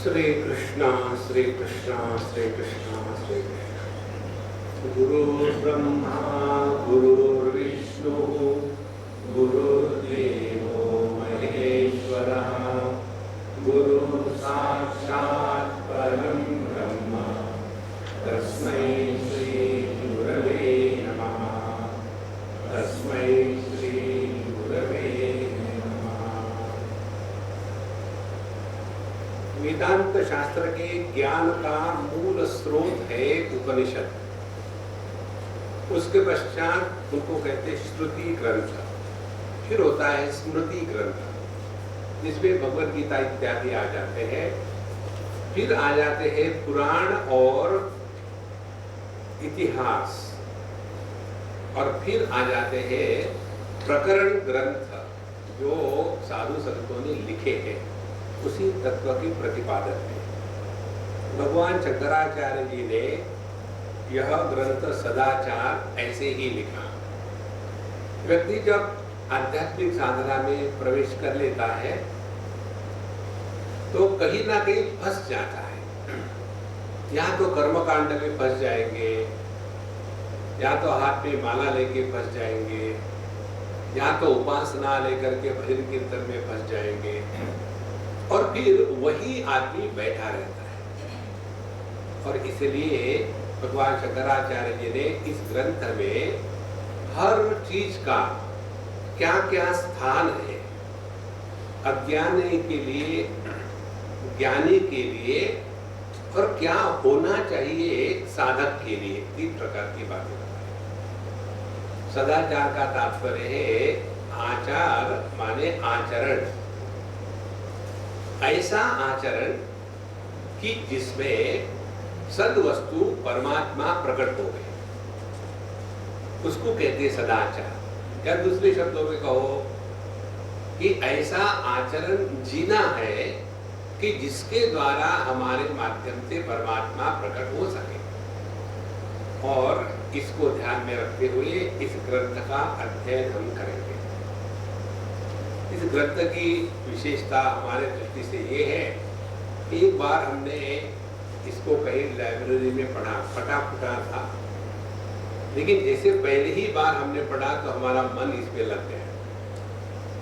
श्री कृष्ण श्री कृष्ण श्री कृष्ण श्री कृष्ण। गुरुर्ब्रह्मा गुरुर्विष्णु गुरुर्देवो महेश्वरः गुरुः साक्षात् परं ब्रह्म तस्मै श्री गुरवे नमः। तस्मै श्री गुरवे नमः। वेदांत शास्त्र के ज्ञान का मूल स्रोत है उपनिषद। उसके पश्चात उनको कहते हैं श्रुति ग्रंथ, फिर होता है स्मृति ग्रंथ जिसमें भगवद गीता इत्यादि आ जाते हैं, फिर आ जाते हैं पुराण और इतिहास, और फिर आ जाते हैं प्रकरण ग्रंथ जो साधु संतों ने लिखे हैं उसी तत्व की प्रतिपादन में। भगवान शंकराचार्य जी ने यह ग्रंथ सदाचार ऐसे ही लिखा। व्यक्ति जब आध्यात्मिक साधना में प्रवेश कर लेता है तो कहीं ना कहीं फंस जाता है। या तो कर्मकांड में फंस जाएंगे, या तो हाथ में माला लेके फंस जाएंगे, या तो उपासना लेकर के भजन कीर्तन में फंस जाएंगे, और फिर वही आदमी बैठा रहता है। और इसलिए भगवान शंकराचार्य जी ने इस ग्रंथ में हर चीज का क्या क्या स्थान है, अज्ञानी के लिए, ज्ञानी के लिए, और क्या होना चाहिए साधक के लिए, 3 प्रकार की बातें बताई। सदाचार का तात्पर्य है आचार माने आचरण, ऐसा आचरण कि जिसमें सद्वस्तु परमात्मा प्रकट हो गए, उसको कहते हैं सदाचार। या दूसरे शब्दों में कहो कि ऐसा आचरण जीना है कि जिसके द्वारा हमारे माध्यम से परमात्मा प्रकट हो सके। और इसको ध्यान में रखते हुए इस ग्रंथ का अध्ययन हम करेंगे। इस ग्रंथ की विशेषता हमारे दृष्टि से ये है, एक बार हमने इसको कहीं लाइब्रेरी में पढ़ा, फटा फुटा था, लेकिन जैसे पहले ही बार हमने पढ़ा तो हमारा मन इस पे लग गया।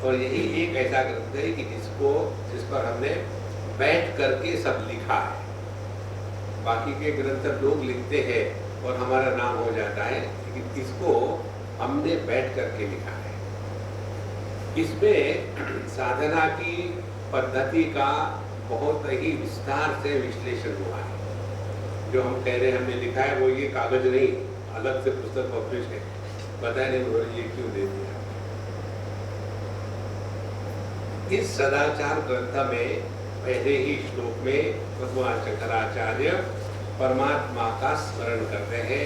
और यही एक ऐसा ग्रंथ है कि जिस पर हमने बैठ करके सब लिखा है। बाकी के ग्रंथ लोग लिखते हैं और हमारा नाम हो जाता है, लेकिन इसको हमने बैठ करके लिखा है। इसमें साधना की पद्धति का बहुत ही विस्तार से विश्लेषण हुआ है। जो हम कह रहे हैं हमने लिखा है वो ये कागज नहीं, अलग से पुस्तक पब्लिश है। बताए नहीं ये क्यों दे दिया। इस सदाचार ग्रंथ में पहले ही श्लोक में भगवान शंकराचार्य परमात्मा का स्मरण करते हैं।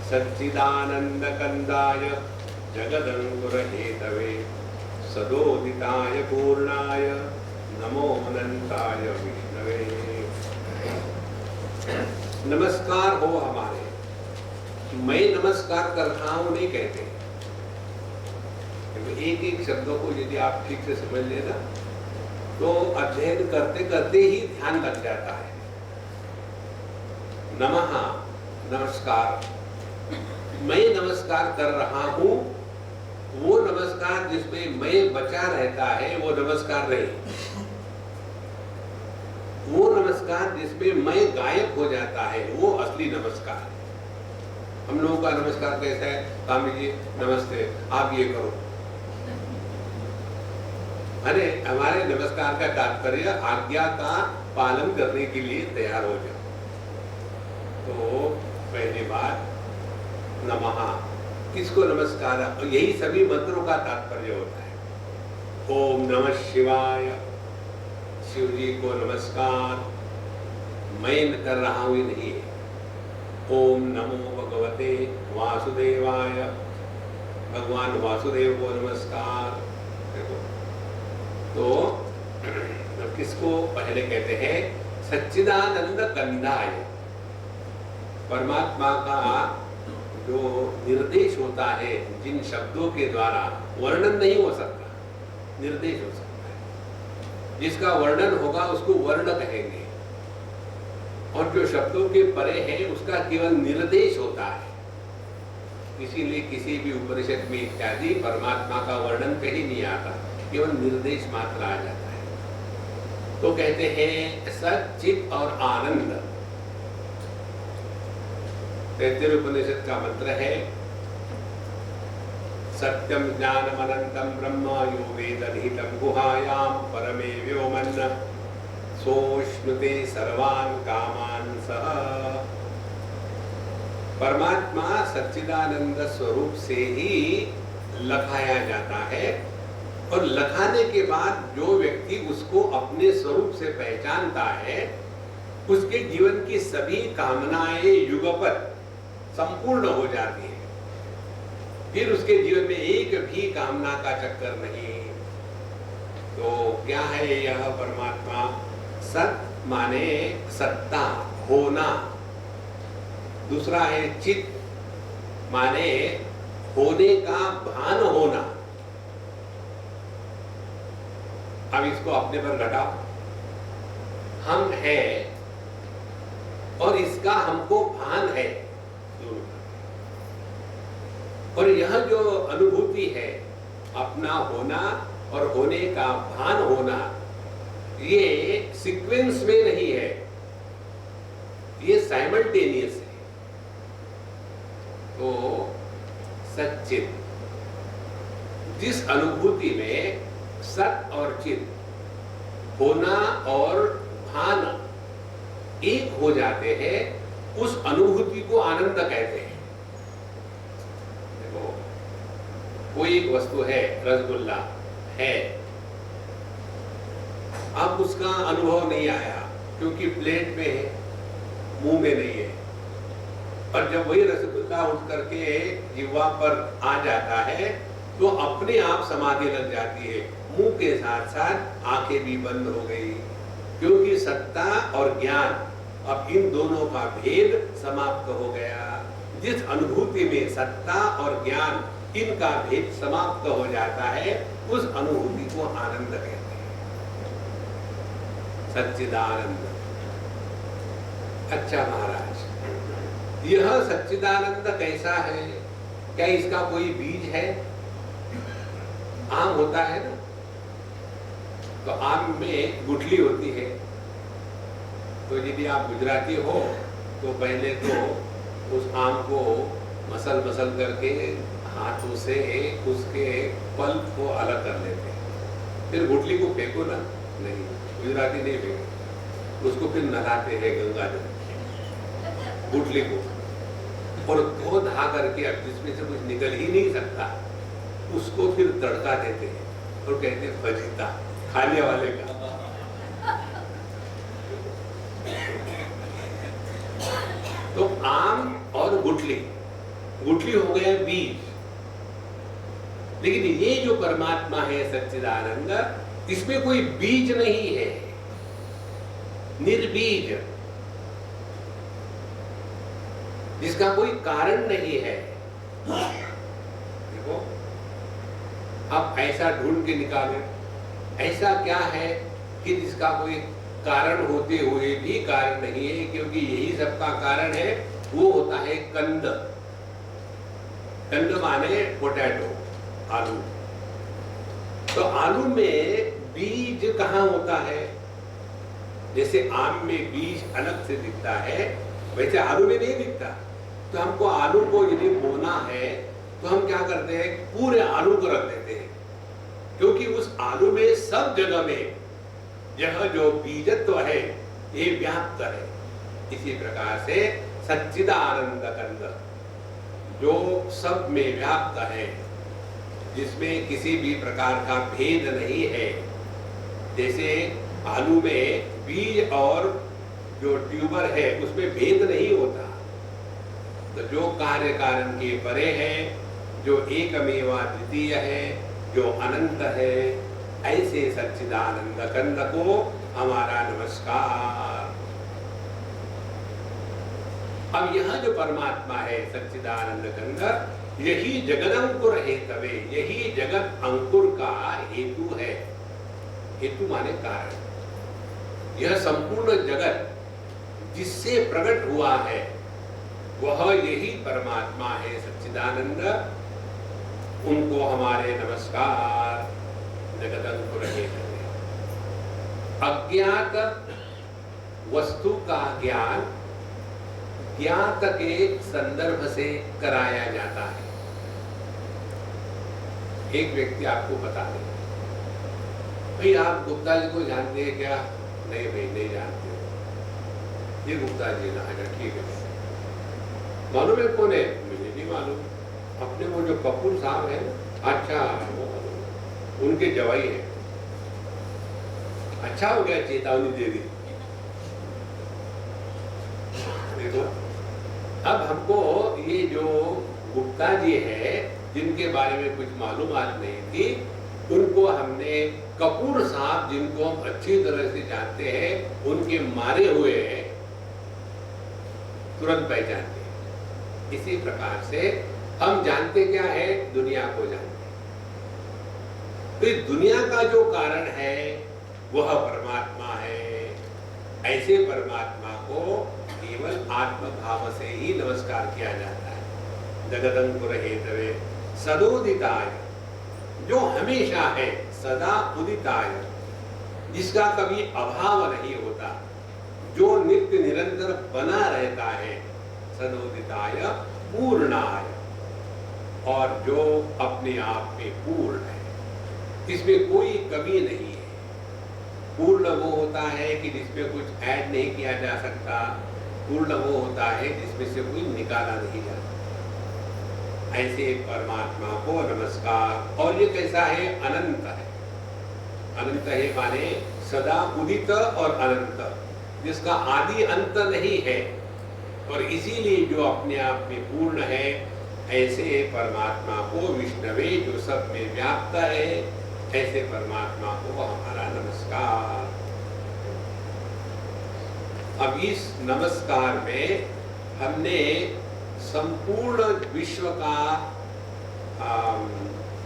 सच्चिदानंद कंदाय जगदंकुर हेतवे सदोदिताय पूर्णाय नमो अनंताय विष्णवे। नमस्कार हो हमारे, मैं नमस्कार कर रहा हूं नहीं कहते। एक एक शब्दों को यदि आप ठीक से समझ लेना तो अध्ययन करते करते ही ध्यान लग जाता है। नमः नमस्कार, मैं नमस्कार कर रहा हूं, वो नमस्कार जिसमें मैं बचा रहता है वो नमस्कार नहीं। वो नमस्कार जिसमें मैं गायब हो जाता है वो असली नमस्कार। हम लोगों का नमस्कार कैसा है? स्वामी जी नमस्ते, आप ये करो। अरे हमारे नमस्कार का तात्पर्य आज्ञा का पालन करने के लिए तैयार हो जाओ। तो पहली बात नमः, किसको नमस्कार? यही सभी मंत्रों का तात्पर्य होता है। ओम नमः शिवाय, शिव जी को नमस्कार। मैं कर रहा हूं ये नहीं है। ओम नमो भगवते वासुदेवाय, भगवान वासुदेव को नमस्कार। देखो तो किसको पहले कहते हैं? सच्चिदानंद कंदाय, परमात्मा का जो निर्देश होता है, जिन शब्दों के द्वारा वर्णन नहीं हो सकता, निर्देश हो सकता है। जिसका वर्णन होगा उसको वर्ण कहेंगे। और जो शब्दों के परे है उसका केवल निर्देश होता है। इसीलिए किसी भी उपनिषद में इत्यादि परमात्मा का वर्णन कहीं नहीं आता, केवल निर्देश मात्र आ जाता है। तो कहते हैं सत चित और आनंद। तैत्तिरीय उपनिषद का मंत्र है सत्यम ज्ञानम अनंतम ब्रह्म यो वेद निहितम गुहायाम परमे व्योमन सोष्णुते सर्वान् कामान सह। परमात्मा सच्चिदानंद स्वरूप से ही लखाया जाता है और लखाने के बाद जो व्यक्ति उसको अपने स्वरूप से पहचानता है उसके जीवन की सभी कामनाएं युगपत संपूर्ण हो जाती है। फिर उसके जीवन में एक भी कामना का चक्कर नहीं। तो क्या है यह परमात्मा? सत माने सत्ता, होना। दूसरा है चित माने होने का भान होना। अब इसको अपने पर घटाओ। हम हैं और इसका हमको भान है। और यह जो अनुभूति है अपना होना और होने का भान होना, ये सीक्वेंस में नहीं है, ये साइमल्टेनियस है। तो सच्चित, जिस अनुभूति में सत और चित, होना और भान एक हो जाते हैं, उस अनुभूति को आनंद कहते हैं। देखो, कोई एक वस्तु है, रसगुल्ला है, अब उसका अनुभव नहीं आया क्योंकि प्लेट में है, मुंह में नहीं है। और जब वही रसगुल्ला उठ करके जिह्वा पर आ जाता है तो अपने आप समाधि लग जाती है। मुंह के साथ साथ आंखें भी बंद हो गई, क्योंकि सत्ता और ज्ञान, अब इन दोनों का भेद समाप्त हो गया। जिस अनुभूति में सत्ता और ज्ञान इनका भेद समाप्त हो जाता है, उस अनुभूति को आनंद कहते हैं, सच्चिदानंद। अच्छा महाराज, यह सच्चिदानंद कैसा है? क्या इसका कोई बीज है? आम होता है ना, तो आम में गुठली होती है। तो यदि आप गुजराती हो तो पहले तो उस आम को मसल मसल करके हाथों से उसके पल्प को अलग कर लेते हैं। फिर गुठली को फेंको ना, नहीं, गुजराती नहीं फेंको, उसको फिर नहलाते हैं गंगा जल गुठली को, और धो धा करके, अब जिसमें से कुछ निकल ही नहीं सकता, उसको फिर तड़का देते हैं और कहते हैं फजीता, खाने वाले का। तो आम और गुठली, गुठली हो गया बीज। लेकिन ये जो परमात्मा है सच्चिदानंद, इसमें कोई बीज नहीं है, निर्बीज, जिसका कोई कारण नहीं है। देखो, अब ऐसा ढूंढ के निकालो, ऐसा क्या है कि जिसका कोई कारण होते हुए भी कारण नहीं है, क्योंकि यही सबका कारण है। वो होता है कंद। कंद माने पोटैटो, आलू। तो आलू में बीज कहाँ होता है? जैसे आम में बीज अलग से दिखता है, वैसे आलू में नहीं दिखता। तो हमको आलू को यदि बोना है तो हम क्या करते हैं? पूरे आलू को रख देते हैं, क्योंकि उस आलू में सब जगह में यह जो बीजत्व है ये व्याप्त है। इसी प्रकार से सच्चिदानंद कंद, जो सब में व्याप्त है, जिसमें किसी भी प्रकार का भेद नहीं है। जैसे आलू में बीज और जो ट्यूबर है उसमें भेद नहीं होता। तो जो कार्य कारण के परे है, जो एकमेवा द्वितीय है, जो अनंत है, ऐसे सच्चिदानंद कंद को हमारा नमस्कार। अब यह जो परमात्मा है सच्चिदानंद कंद, यही जगदंकुर हेतवे, यही जगत अंकुर का हेतु है। हेतु माने कारण। यह संपूर्ण जगत जिससे प्रकट हुआ है वह यही परमात्मा है सच्चिदानंद। उनको हमारे नमस्कार। जगदंकुर हेतवे। अज्ञात वस्तु का ज्ञान ज्ञात के संदर्भ से कराया जाता है। एक व्यक्ति आपको बता दे, भाई आप गुप्ता जी को जानते हैं क्या? नहीं भाई, नहीं जानते हो। ये गुप्ता जी ना है, ठीक है। मालूम है कौन है? मुझे नहीं मालूम। अपने वो जो कपूर साहब है, अच्छा वो उनके जवाई है। अच्छा हो गया चेतावनी दे दी। देखो, अब हमको ये जो गुप्ता जी है जिनके बारे में कुछ मालूमात नहीं थी, उनको हमने कपूर साहब जिनको हम अच्छी तरह से जानते हैं, उनके मारे हुए तुरंत पहचानते हैं। इसी प्रकार से हम जानते क्या है? दुनिया को जानते। तो इस दुनिया का जो कारण है वह परमात्मा है। ऐसे परमात्मा को केवल आत्मभाव से ही नमस्कार किया जाता है। जगदंकुर हेतवे सदोदिताय, जो हमेशा है, सदा उदिताय, जिसका कभी अभाव नहीं होता, जो नित्य निरंतर बना रहता है। सदोदिताय पूर्णाय, और जो अपने आप में पूर्ण है, इसमें कोई कमी नहीं है। पूर्ण वो होता है कि जिसमें कुछ ऐड नहीं किया जा सकता। पूर्ण वो होता है जिसमें से कोई निकाला नहीं जा सकता। ऐसे परमात्मा को नमस्कार। और ये कैसा है? अनंत है। अनंत है माने सदा उदित और अनंत, जिसका आदि अंत नहीं है, और इसीलिए जो अपने आप में पूर्ण है, ऐसे परमात्मा को विष्णवे, जो सब में व्याप्त है, ऐसे परमात्मा को हमारा नमस्कार। अब इस नमस्कार में हमने संपूर्ण विश्व का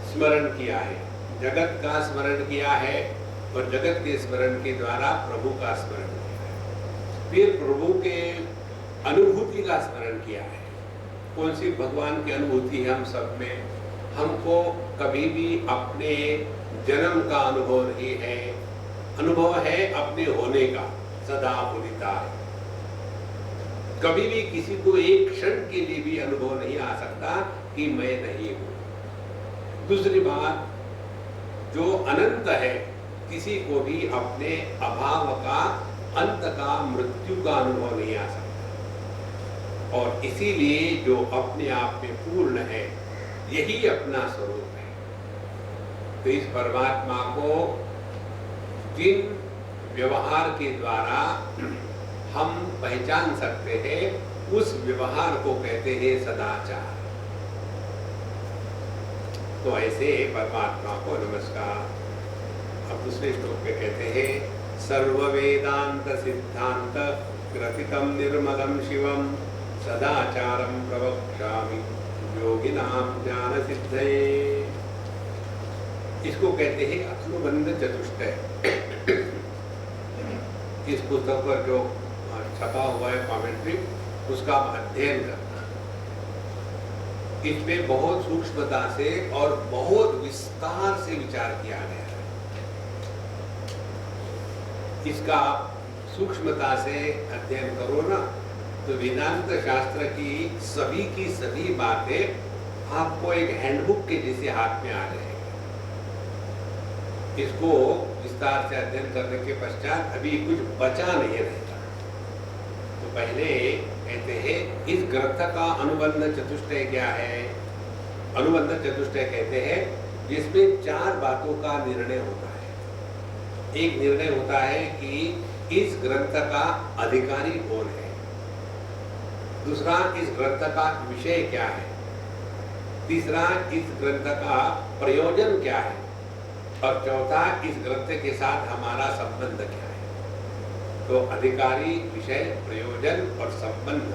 स्मरण किया है, जगत का स्मरण किया है, और जगत के स्मरण के द्वारा प्रभु का स्मरण किया है। फिर प्रभु के अनुभूति का स्मरण किया है। कौन सी? भगवान की अनुभूति है हम सब में। हमको कभी भी अपने जन्म का अनुभव नहीं है, अनुभव है अपने होने का, सदा उदिता है। कभी भी किसी को एक क्षण के लिए भी अनुभव नहीं आ सकता कि मैं नहीं हूं। दूसरी बात, जो अनंत है, किसी को भी अपने अभाव का, अंत का, मृत्यु का अनुभव नहीं आ सकता। और इसीलिए जो अपने आप में पूर्ण है, यही अपना स्वरूप है। तो इस परमात्मा को जिन व्यवहार के द्वारा हम पहचान सकते हैं, उस व्यवहार को कहते हैं सदाचार। तो ऐसे परमात्मा को नमस्कार। अब दूसरे श्लोक में कहते हैं सर्व वेदांत सिद्धांत ग्रथितम निर्मलम शिवम सदाचारम प्रवक्ष्यामि योगिनाम ज्ञान सिद्धये। इसको कहते हैं अनुबंध चतुष्टय। इस पुस्तक पर जो छपा हुआ है कमेंट्री, उसका अध्ययन करना। इसमें बहुत सूक्ष्मता से और बहुत विस्तार से विचार किया गया है। इसका सूक्ष्मता से अध्ययन करो ना, तो वेदांत शास्त्र की सभी बातें आपको एक हैंडबुक के जैसे हाथ में आ जाएगी। इसको विस्तार से अध्ययन करने के पश्चात अभी कुछ बचा नहीं रहता। तो पहले कहते हैं इस ग्रंथ का अनुबंध चतुष्टय क्या है? अनुबंध चतुष्टय कहते हैं जिसमें 4 बातों का निर्णय होता है। एक निर्णय होता है कि इस ग्रंथ का अधिकारी कौन है, दूसरा इस ग्रंथ का विषय क्या है, तीसरा इस ग्रंथ का प्रयोजन क्या है, और चौथा इस ग्रंथ के साथ हमारा संबंध क्या है। तो अधिकारी, विषय, प्रयोजन और संबंध,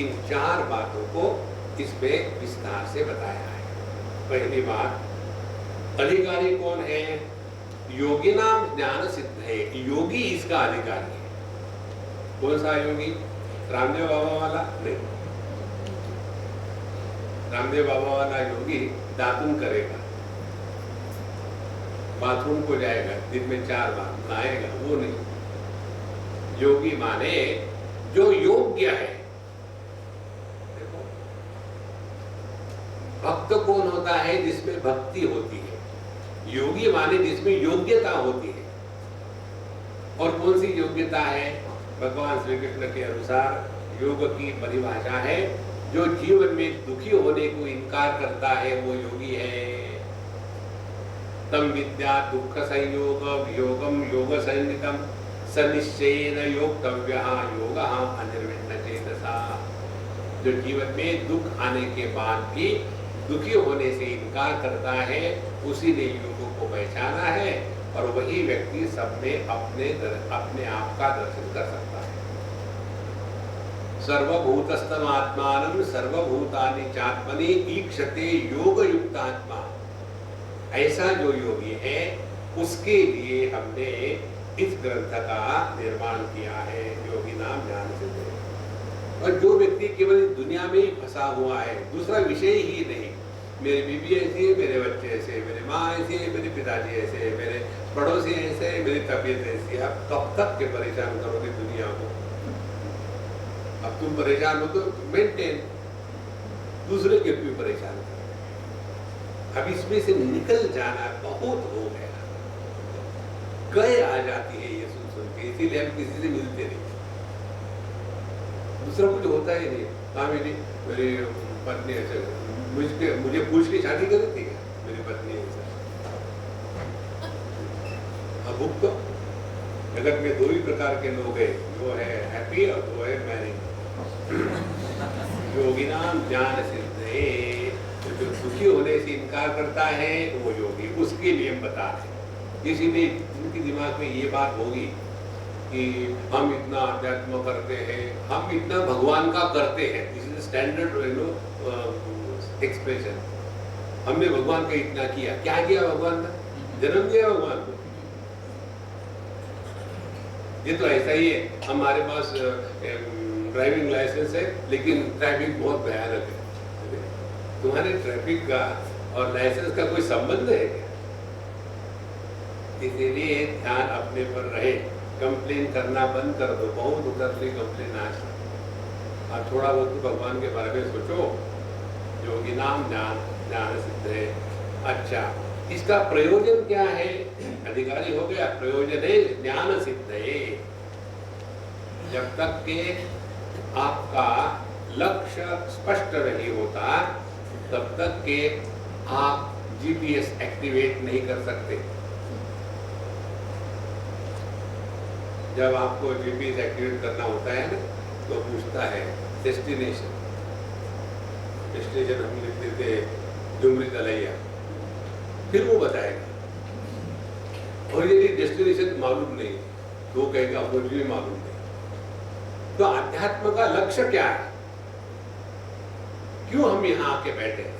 इन 4 बातों को इसमें विस्तार से बताया है। पहली बात, अधिकारी कौन है? योगिनाम ज्ञान सिद्ध है। योगी इसका अधिकारी है। कौन सा योगी? रामदेव बाबा वाला नहीं। रामदेव बाबा वाला योगी दातुन करेगा, बाथरूम को जाएगा, दिन में 4 बार नहाएगा, वो नहीं। योगी माने जो योग्य है। देखो, भक्त कौन होता है? जिसमें भक्ति होती है। योगी माने जिसमें योग्यता होती है। और कौन सी योग्यता है? भगवान श्री कृष्ण के अनुसार योग की परिभाषा है, जो जीवन में दुखी होने को इनकार करता है वो योगी है। तम विद्या दुख संयोग वियोगम योग संहितम सनिश्चयेन योक्तव्यः योगः अनिर्विण्ण चेतसा। जो जीवन में दुख आने के बाद भी दुखी होने से इनकार करता है, उसी ने योग को पहचाना है, और वही व्यक्ति सब में अपने आप का दर्शन कर सकता है। सर्वभूतस्थम आत्मानं सर्वभूतानि चात्मनि ईक्षते योग युक्त आत्मा। ऐसा जो योगी है, उसके लिए हमने इस ग्रंथ का निर्माण किया है, योगी नाम ज्ञान सिद्ध। और जो व्यक्ति केवल दुनिया में ही फंसा हुआ है, दूसरा विषय ही नहीं, मेरी बीवी ऐसी है, मेरे बच्चे ऐसे, मेरी माँ ऐसी है, मेरे पिताजी ऐसे, मेरे पड़ोसी ऐसे, मेरी तबीयत ऐसी, आप कब तक के परेशान करोगे दुनिया को? अब तुम परेशान हो तो मेंटेन, दूसरे के भी परेशान करो। अब इसमें से निकल जाना बहुत हो गया, गए आ जाती है ये सुन के, इसीलिए हम किसी से मिलते नहीं, दूसरा कुछ होता ही नहीं। मेरी पत्नी ऐसे मुझे पूछ के शादी करी थी क्या? मेरी पत्नी ऐसा। अब तो जगत में 2 ही प्रकार के लोग हैं, जो है हैप्पी और जो है मैरिड। योगी नाम ज्ञान सिद्ध है। जो दुखी होने से इनकार करता है वो योगी, उसके लिए हम बता रहे। इसीलिए उनके दिमाग में ये बात होगी कि हम इतना अध्यात्म करते हैं, हम इतना भगवान का करते हैं। This is standard expression. हमने भगवान का इतना किया। क्या किया भगवान का? जन्म दिया भगवान को। ये तो ऐसा ही है, हमारे पास ड्राइविंग लाइसेंस है, लेकिन ट्रैफिक बहुत भयानक है। तुम्हारे ट्रैफिक का और लाइसेंस का कोई संबंध है क्या? इसीलिए ध्यान अपने पर रहे। कंप्लेन करना बंद कर दो, बहुत उतर ली कंप्लेन आज। और थोड़ा बहुत भगवान के बारे में सोचो। योगी नाम ज्ञान सिद्ध है। अच्छा, इसका प्रयोजन क्या है? अधिकारी हो गया, प्रयोजन है ज्ञान सिद्ध है। जब तक के आपका लक्ष्य स्पष्ट नहीं होता, तब तक के आप जीपीएस एक्टिवेट नहीं कर सकते। जब आपको जीपीएस एक्टिवेट करना होता है ना, तो पूछता है डेस्टिनेशन हम लिखते थे डुमरी तलैया, फिर वो बताएगा। और यदि डेस्टिनेशन मालूम नहीं तो कहेगा मुझे भी मालूम नहीं। तो अध्यात्म का लक्ष्य क्या है? क्यों हम यहाँ आके बैठे हैं?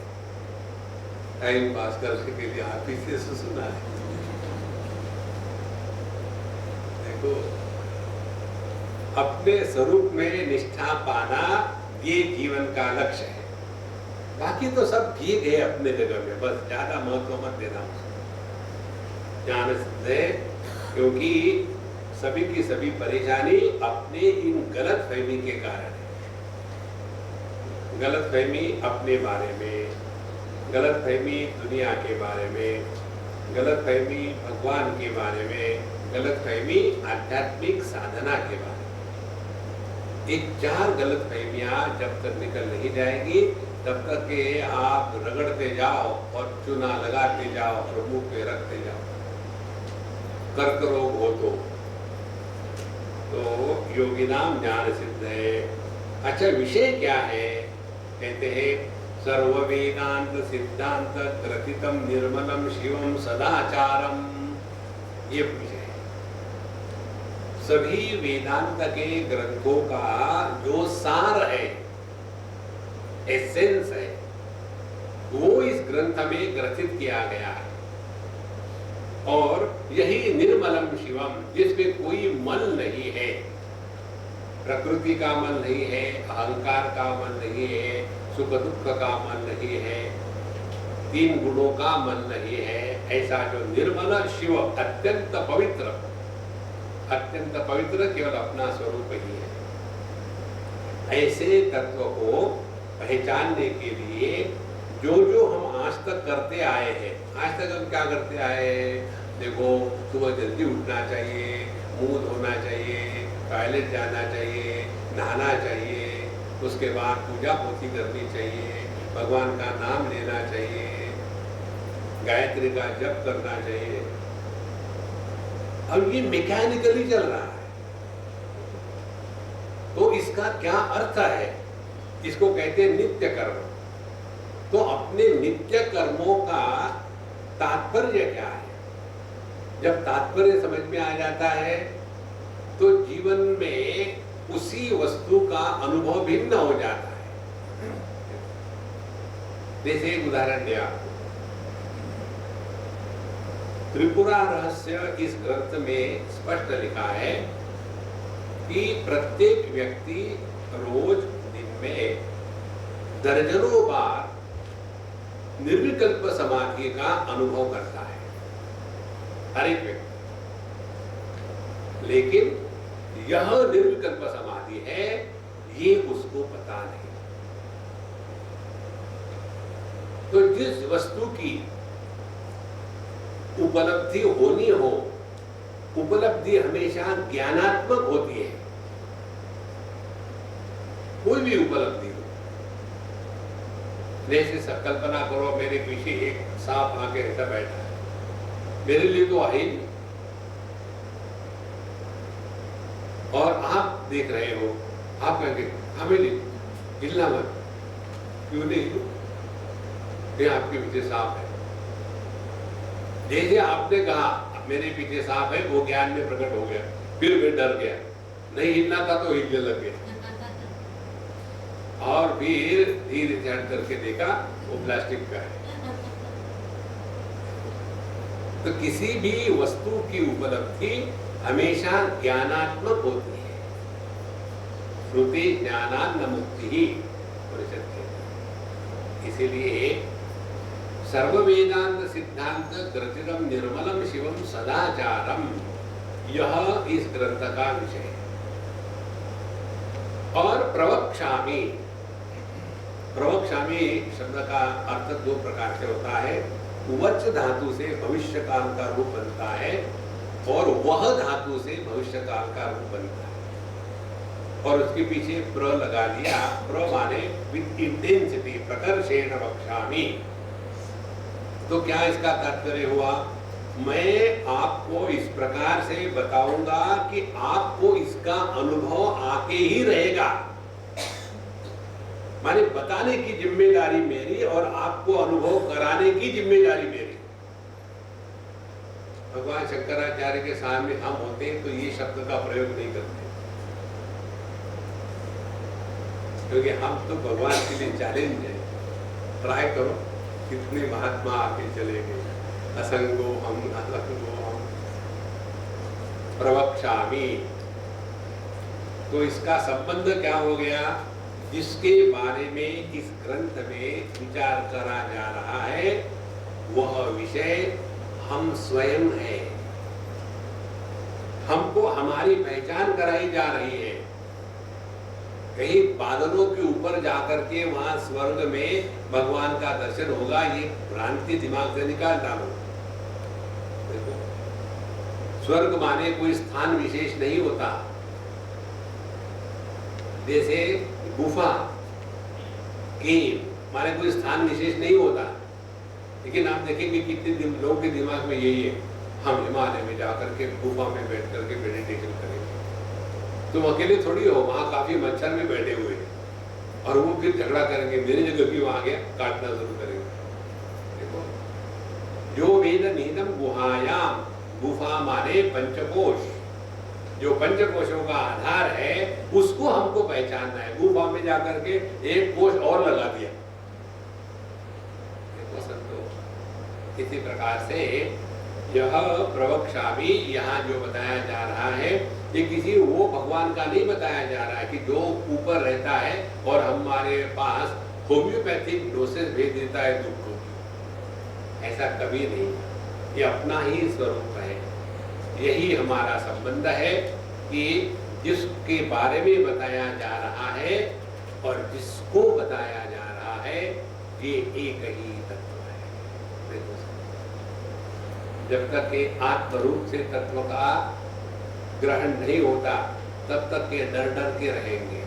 टाइम पास करने के लिए आप इसे सुना है। देखो, अपने स्वरूप में निष्ठा पाना ये जीवन का लक्ष्य है। बाकी तो सब ठीक है अपने जगह में, बस ज्यादा महत्व मत देना उसको। ज्ञान सिद्ध है, क्योंकि सभी की सभी परेशानी अपने इन गलत फहमी के कारण है। गलत फहमी अपने बारे में, गलत फहमी दुनिया के बारे में, गलत फहमी भगवान के बारे में, गलत फहमी आध्यात्मिक साधना के बारे में। एक 4 गलत फहमियां जब तक निकल नहीं जाएगी, तब तक के आप रगड़ते जाओ और चूना लगाते जाओ और मुंह पे रखते जाओ। कर्क रोग हो तो योगी नाम ज्ञान सिद्ध है। अच्छा, विषय क्या है? कहते हैं सर्व वेदांत सिद्धांत ग्रथितम निर्मलम शिवम सदाचारम। ये विषय है। सभी वेदांत के ग्रंथों का जो सार है, एसेंस है, वो इस ग्रंथ में ग्रथित किया गया है। और यही निर्मलम शिवम, जिसमें कोई मल नहीं है, प्रकृति का मन नहीं है, अहंकार का मन नहीं है, सुख दुख का मन नहीं है, तीन गुणों का मन नहीं है, ऐसा जो निर्मल शिव अत्यंत पवित्र केवल अपना स्वरूप ही है, ऐसे तत्व को पहचानने के लिए जो जो हम आज तक करते आए हैं, आज तक हम क्या करते आए हैं? देखो, सुबह जल्दी उठना चाहिए, मुंह धोना चाहिए, टॉयलेट जाना चाहिए, नहाना चाहिए, उसके बाद पूजा पोथी करनी चाहिए, भगवान का नाम लेना चाहिए, गायत्री का जप करना चाहिए। अब ये मैकेनिकली चल रहा है, तो इसका क्या अर्थ है? इसको कहते हैं नित्य कर्म। तो अपने नित्य कर्मों का तात्पर्य क्या है? जब तात्पर्य समझ में आ जाता है तो जीवन में उसी वस्तु का अनुभव भिन्न हो जाता है। जैसे एक उदाहरण दिया, त्रिपुरा रहस्य इस ग्रंथ में स्पष्ट लिखा है कि प्रत्येक व्यक्ति रोज दिन में दर्जनों बार निर्विकल्प समाधि का अनुभव करता है, हर एक व्यक्ति। लेकिन यह निर्विकल्प समाधि है, ये उसको पता नहीं। तो जिस वस्तु की उपलब्धि होनी हो, उपलब्धि हमेशा ज्ञानात्मक होती है। कोई भी उपलब्धि हो, जैसे कल्पना करो मेरे पीछे एक सांप आके ऐसा बैठा है, मेरे लिए तो है नहीं, और आप देख रहे हो, आप कहेंगे हमें नहीं हिलना मत, क्यों नहीं हिलूं? ये आपके पीछे सांप है। जैसे आपने कहा मेरे पीछे सांप है, वो ज्ञान में प्रकट हो गया, फिर मैं डर गया, नहीं हिलना था तो हिलने लग गया, और फिर धीरे से हट करके देखा वो प्लास्टिक का है। तो किसी भी वस्तु की उपलब्धि हमेशा ज्ञानात्मक होती है। श्रुति ज्ञानान्न मुक्ति ही परिषद कहती है। इसीलिए सर्व वेदांत सिद्धांत ग्रथितम निर्मलम शिवम सदाचारम, यह इस ग्रंथ का विषय है। और प्रवक्ष्यामि, प्रवक्ष्यामि शब्द का अर्थ दो प्रकार से होता है। वच धातु से भविष्य काल का रूप बनता है, और वह धातु से भविष्य काल का रूप बनता है, और उसके पीछे प्र लगा दिया। प्र माने विद इंटेंसिटी, प्रकर्षेण वक्ष्यामि। तो क्या इसका तात्पर्य हुआ? मैं आपको इस प्रकार से बताऊंगा कि आपको इसका अनुभव आके ही रहेगा। माने बताने की जिम्मेदारी मेरी और आपको अनुभव कराने की जिम्मेदारी मेरी। भगवान शंकराचार्य के सामने हम होते तो ये शब्द का प्रयोग नहीं करते, क्योंकि हम तो भगवान के लिए चैलेंज है। ट्राई करो, कितने महात्मा आके चले गए, असंगो हम असंगो हम। प्रवक्ष्यामि, तो इसका संबंध क्या हो गया? जिसके बारे में इस ग्रंथ में विचार करा जा रहा है वह विषय हम स्वयं है। हमको हमारी पहचान कराई जा रही है। कहीं बादलों के ऊपर जाकर के वहां स्वर्ग में भगवान का दर्शन होगा, ये भ्रांति दिमाग से निकाल डालो। देखो, स्वर्ग माने कोई स्थान विशेष नहीं होता। जैसे गुफा, केव माने कोई स्थान विशेष नहीं होता। लेकिन आप देखेंगे कितने लोगों के दिमाग में यही है, हम हिमालय में जाकर के गुफा में बैठ करके मेडिटेशन करेंगे। तुम अकेले थोड़ी हो, वहां काफी मच्छर में बैठे हुए हैं, और वो फिर झगड़ा करेंगे, मेरी जगह क्यों आ गया, काटना शुरू करेंगे। देखो, जो वेद निहितम गुहायाम, गुफा माने पंचकोश, जो पंचकोशों का आधार है उसको हमको पहचानना है। गुफा में जाकर के एक कोश और लगा दिया। तो इसी प्रकार से यह प्रवक्ष्यामि, यहाँ जो बताया जा रहा है ये किसी वो भगवान का नहीं बताया जा रहा है कि जो ऊपर रहता है और हमारे पास होम्योपैथिक डोसेज भेज देता है दुख को। ऐसा कभी नहीं, ये अपना ही स्वरूप है। यही हमारा संबंध है कि जिसके बारे में बताया जा रहा है और जिसको बताया जा रहा है, ये एक ही तत्व है। जब तक के आत्मरूप से तत्व का ग्रहण नहीं होता, तब तक के डर डर के रहेंगे।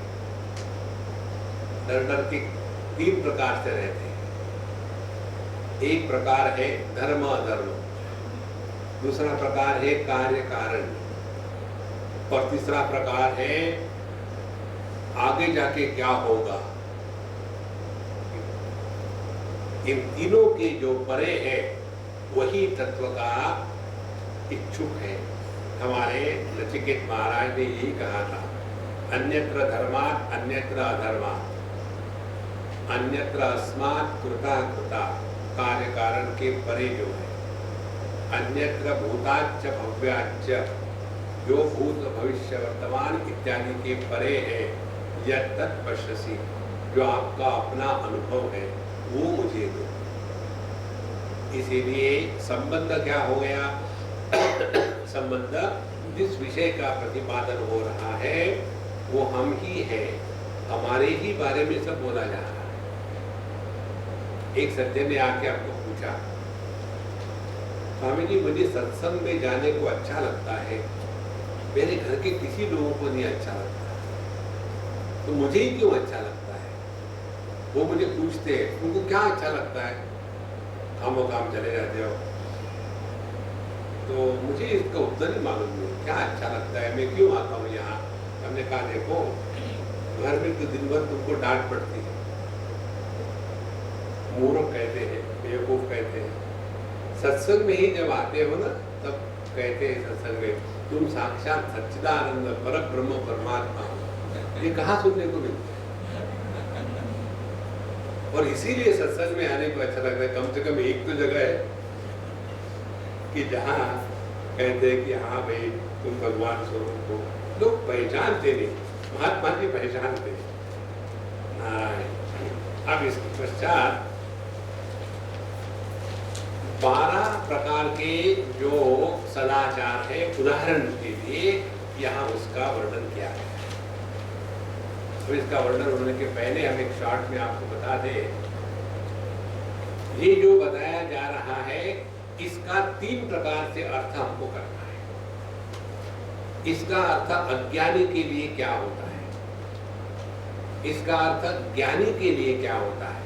डर डर के तीन प्रकार से रहते हैं। एक प्रकार है धर्म अधर्म, दूसरा प्रकार है कार्य कारण, और तीसरा प्रकार है आगे जाके क्या होगा। इन तीनों के जो परे है वही तत्व का इच्छुक है। हमारे नचिकेत महाराज ने यही कहा था, अन्यत्र धर्मात् अन्यत्र अधर्मात्, अन्यत्र अस्मात् कृता कृता, कार्य कारण के परे जो है, अन्यत्र भूताच्च भव्याच्च, जो भूत भविष्य वर्तमान इत्यादि के परे है, यत् तत् पश्यसि, जो आपका अपना अनुभव है वो मुझे दो। इसीलिए संबंध क्या हो गया? संबंध जिस विषय का प्रतिपादन हो रहा है वो हम ही हैं, हमारे ही बारे में सब बोला जा रहा है। एक सज्जन ने आके आपको पूछा, स्वामी जी मुझे सत्संग में जाने को अच्छा लगता है, मेरे घर के किसी लोगों को नहीं अच्छा लगता, तो मुझे ही क्यों अच्छा लगता है? वो मुझे पूछते हैं उनको क्या अच्छा लगता है? काम काम चले जाते हो। तो मुझे इसका उत्तर ही मालूम नहीं, क्या अच्छा लगता है, मैं क्यों आता हूँ यहाँ? हमने कहा देखो, घर में तो दिन भर तुमको डांट पड़ती है, मूर्ख कहते हैं, बेवकूफ कहते हैं। सत्संग में ही जब आते हो ना, तब कहते हैं सत्संग में तुम साक्षात सच्चिदानंद परम ब्रह्म परमात्मा हो। ये कहाँ सुनने को मिलता है? और इसीलिए सत्संग में आने को अच्छा लगता है। कम से कम एक तो जगह है कि जहाँ कहते हैं कि हाँ भाई तुम भगवान स्वरूप हो, लोग पहचानते नहीं, महात्मा जी पहचानते। अब इसके पश्चात 12 प्रकार के जो सदाचार है, उदाहरण के लिए यहाँ उसका वर्णन किया है। तो इसका वर्णन होने के पहले हम एक शॉर्ट में आपको बता दें, ये जो बताया जा रहा है इसका 3 प्रकार से अर्थ हमको करना है। इसका अर्थ अज्ञानी के लिए क्या होता है, इसका अर्थ ज्ञानी के लिए क्या होता है,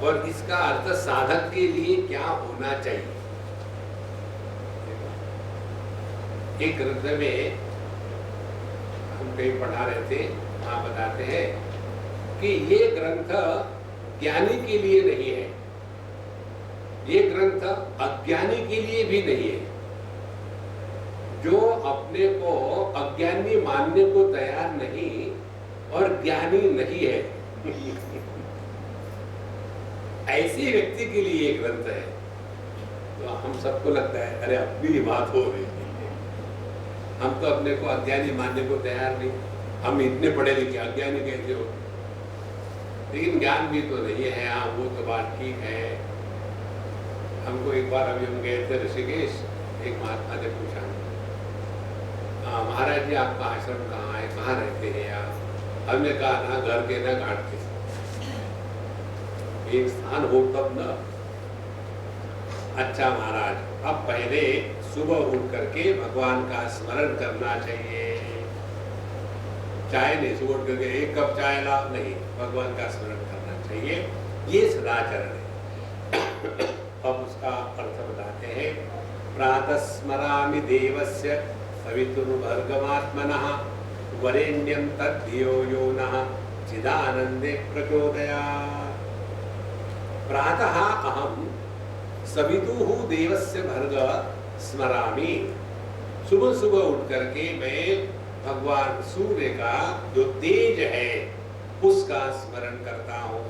और इसका अर्थ साधक के लिए क्या होना चाहिए। एक ग्रंथ में हम कहीं पढ़ा रहे थे, वहां बताते हैं कि ये ग्रंथ ज्ञानी के लिए नहीं है, ये ग्रंथ अज्ञानी के लिए भी नहीं है। जो अपने को अज्ञानी मानने को तैयार नहीं और ज्ञानी नहीं है ऐसे व्यक्ति के लिए ये ग्रंथ है। तो हम सबको लगता है अरे अपनी ही बात हो रही है, हम तो अपने को अज्ञानी मानने को तैयार नहीं, हम इतने पढ़े लिखे अज्ञानी कैसे हो? लेकिन ज्ञान भी तो नहीं है। हाँ वो तो बात ठीक है। हमको एक बार अभी हम गए थे ऋषिकेश, एक महात्मा ने पूछा, महाराज जी आपका आश्रम कहाँ है, कहाँ रहते हैं आप? हमने कहा ना घर के ना घाट के, एक स्थान हो तब ना। अच्छा महाराज, अब पहले सुबह उठ करके भगवान का स्मरण करना चाहिए। चाय नहीं, सुबह उठ करके 1 कप चाय ला नहीं, भगवान का स्मरण करना चाहिए। ये सदाचरण है। अब उसका अर्थ बताते हैं, प्रातः स्मरामि देवस्य सवितुर्भर्गमात्मनः वरेण्यं तद्धियो यो नः चिदानन्दे प्रचोदयात्। प्रातः अहं सवितुः देवस्य भर्ग स्मरामि। सुबह सुबह उठ करके मैं भगवान सूर्य का जो तेज है उसका स्मरण करता हूँ।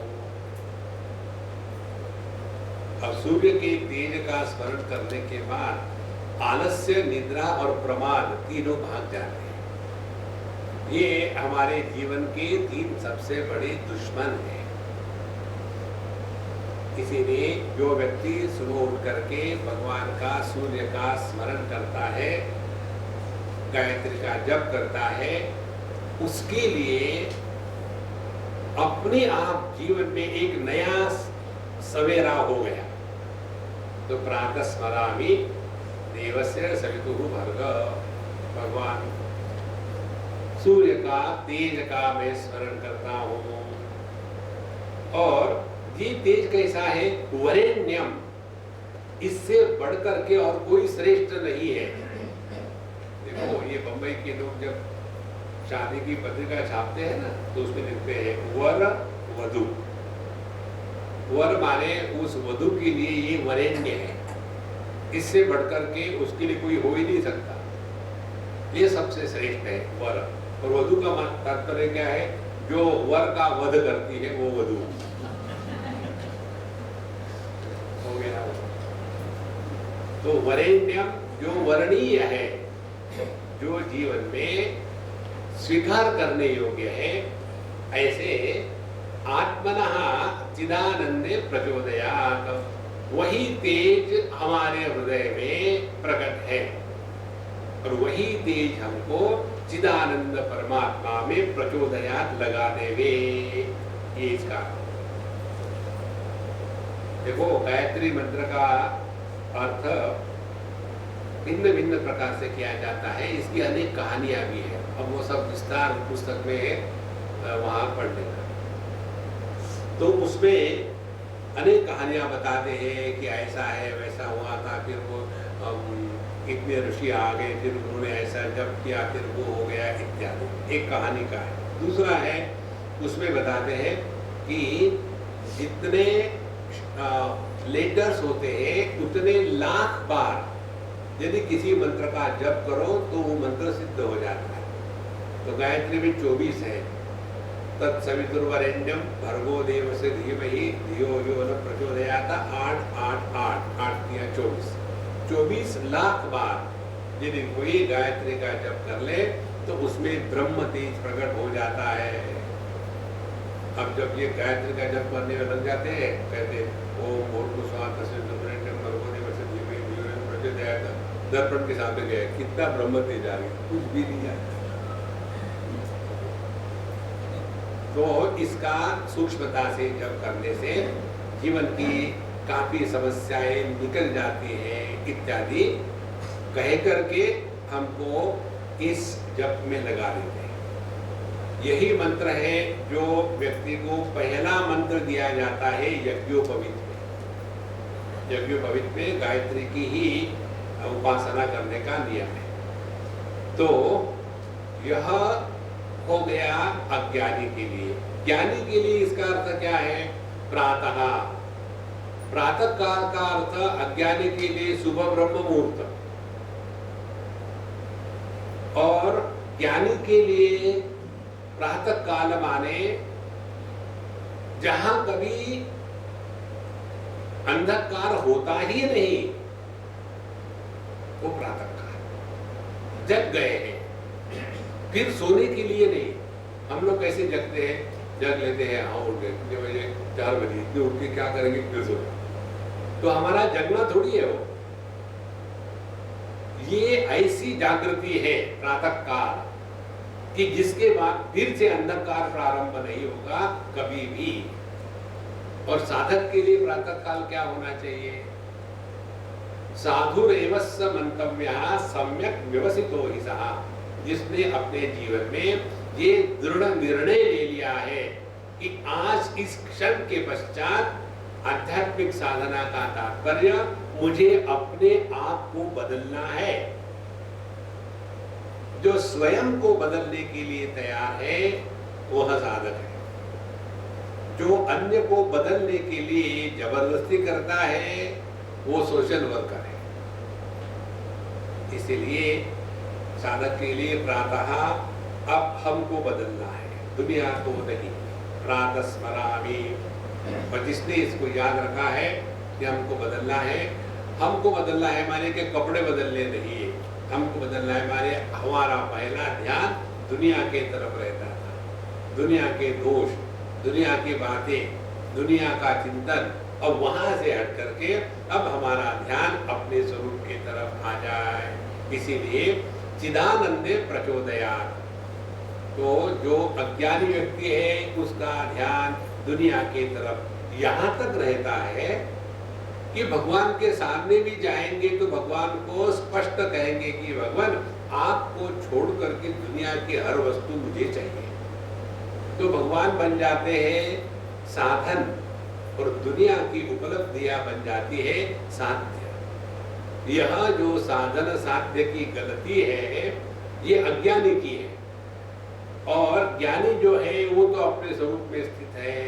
अब सूर्य के तेज का स्मरण करने के बाद आलस्य, निद्रा और प्रमाद तीनों भाग जाते हैं। ये हमारे जीवन के 3 सबसे बड़े दुश्मन हैं। इसीलिए जो व्यक्ति सुबह उठ करके भगवान का, सूर्य का स्मरण करता है, गायत्री का जप करता है, उसके लिए अपने आप जीवन में एक नया सवेरा हो गया। तो प्रातः स्मरामि देवस्य सवितुः भर्गः, भगवान सूर्य का, तेज का मैं स्मरण करता हूँ। और ये तेज कैसा है? वरेण्यम, इससे बढ़कर के और कोई श्रेष्ठ नहीं है। देखो, ये बंबई के लोग जब शादी की पत्रिका छापते हैं ना, तो उसमें लिखते हैं वर वधु। वर माने उस वधु के लिए ये वरेण्य है, इससे बढ़कर के उसके लिए कोई हो ही नहीं सकता, ये सबसे श्रेष्ठ है वर। और वधु का तात्पर्य क्या है? जो वर का वध करती है वो वधु हो गया। तो वरेण्यम जो वर्णीय है, जो जीवन में स्वीकार करने योग्य है, ऐसे आत्मनः चिदानंदे प्रचोदयात्, वही तेज हमारे हृदय में प्रकट है और वही तेज हमको चिदानंद परमात्मा में प्रचोदयात् लगा देवे। ये इसका देखो, गायत्री मंत्र का अर्थ भिन्न भिन्न प्रकार से किया जाता है। इसकी अनेक कहानियां भी है। अब वो सब विस्तार पुस्तक में वहां पढ़ लेना। तो उसमें अनेक कहानियां बताते हैं कि ऐसा है, वैसा हुआ था, फिर वो इतने ऋषि आ गए, फिर उन्होंने ऐसा जब किया, फिर वो हो गया इत्यादि। एक कहानी का है। दूसरा है, उसमें बताते हैं कि जितने लेटर्स होते हैं उतने लाख बार यदि किसी मंत्र का जप करो तो वो मंत्र सिद्ध हो जाता है। तो गायत्री में 24 है। तत्सवितुर्वरेण्यम भर्गो देवस्य धीमहि धियो यो न प्रचोदयात्। 8 8 8 8 दिया 24। 24 लाख बार यदि कोई गायत्री का जप कर ले तो उसमें ब्रह्म तेज प्रकट हो जाता है। अब जब ये गायत्री का जप करने में लग जाते हैं, कहते ओम भूर्भुवस्सुवः तत्सवितुर्वरेण्यम भर्गो देवस्य धीमहि धियो यो न प्रचोदयात्। दर्पण के सामने गए, कितना ब्रह्म तेज आ गया, कुछ भी नहीं आता। तो इसका सूक्ष्मता से जब करने से जीवन की काफी समस्याएं निकल जाती हैं इत्यादि कह करके हमको इस जप में लगा देते हैं। यही मंत्र है जो व्यक्ति को पहला मंत्र दिया जाता है यज्ञोपवीत में। यज्ञोपवीत में गायत्री की ही उपासना करने का नियम है। तो यह हो गया अज्ञानी के लिए। ज्ञानी के लिए इसका अर्थ क्या है? प्रातः। प्रातः काल का अर्थ अज्ञानी के लिए सुबह ब्रह्म मुहूर्त, और ज्ञानी के लिए प्रातः काल माने जहां कभी अंधकार होता ही नहीं, वो प्रातः काल। जग गए हैं, फिर सोने के लिए नहीं। हम लोग कैसे जगते हैं? जग लेते हैं, हाँ उठ गए, कितने बजे? 4 बजे। इतने उठ के क्या करेंगे? फिर सो। तो हमारा जगना थोड़ी है वो। ये ऐसी जागृति है प्रातः काल कि जिसके बाद फिर से अंधकार प्रारंभ नहीं होगा कभी भी। और साधक के लिए प्रातः काल क्या होना चाहिए? साधुरेवस्य मंतव्यः सम्यक व्यवसितो हि सः। जिसने अपने जीवन में ये दृढ़ निर्णय ले लिया है कि आज इस क्षण के पश्चात आध्यात्मिक साधना का तात्पर्य मुझे अपने आप को बदलना है। जो स्वयं को बदलने के लिए तैयार है वह साधक है। जो अन्य को बदलने के लिए जबरदस्ती करता है वो सोशल वर्कर है। इसलिए साधक के लिए प्रातः अब हमको बदलना है, दुनिया को नहीं। प्रातः स्मरामि, और जिसने इसको याद रखा है कि हमको बदलना है, हमको बदलना है माने के कपड़े बदलने नहीं है, हमको बदलना है माने हमारा पहला ध्यान दुनिया के तरफ रहता था, दुनिया के दोष, दुनिया की बातें, दुनिया का चिंतन, अब वहां से हट करके अब हमारा ध्यान अपने स्वरूप की तरफ आ जाए। इसीलिए चिदानंदे प्रचोदयात्, तो जो अज्ञानी व्यक्ति है उसका ध्यान दुनिया की तरफ यहाँ तक रहता है कि भगवान के सामने भी जाएंगे तो भगवान को स्पष्ट कहेंगे कि भगवान आपको छोड़ करके दुनिया की हर वस्तु मुझे चाहिए। तो भगवान बन जाते हैं साधन और दुनिया की उपलब्धियां बन जाती है साध्य। यह जो साधन साध्य की गलती है ये अज्ञानी की है, और ज्ञानी जो है वो तो अपने स्वरूप में स्थित है।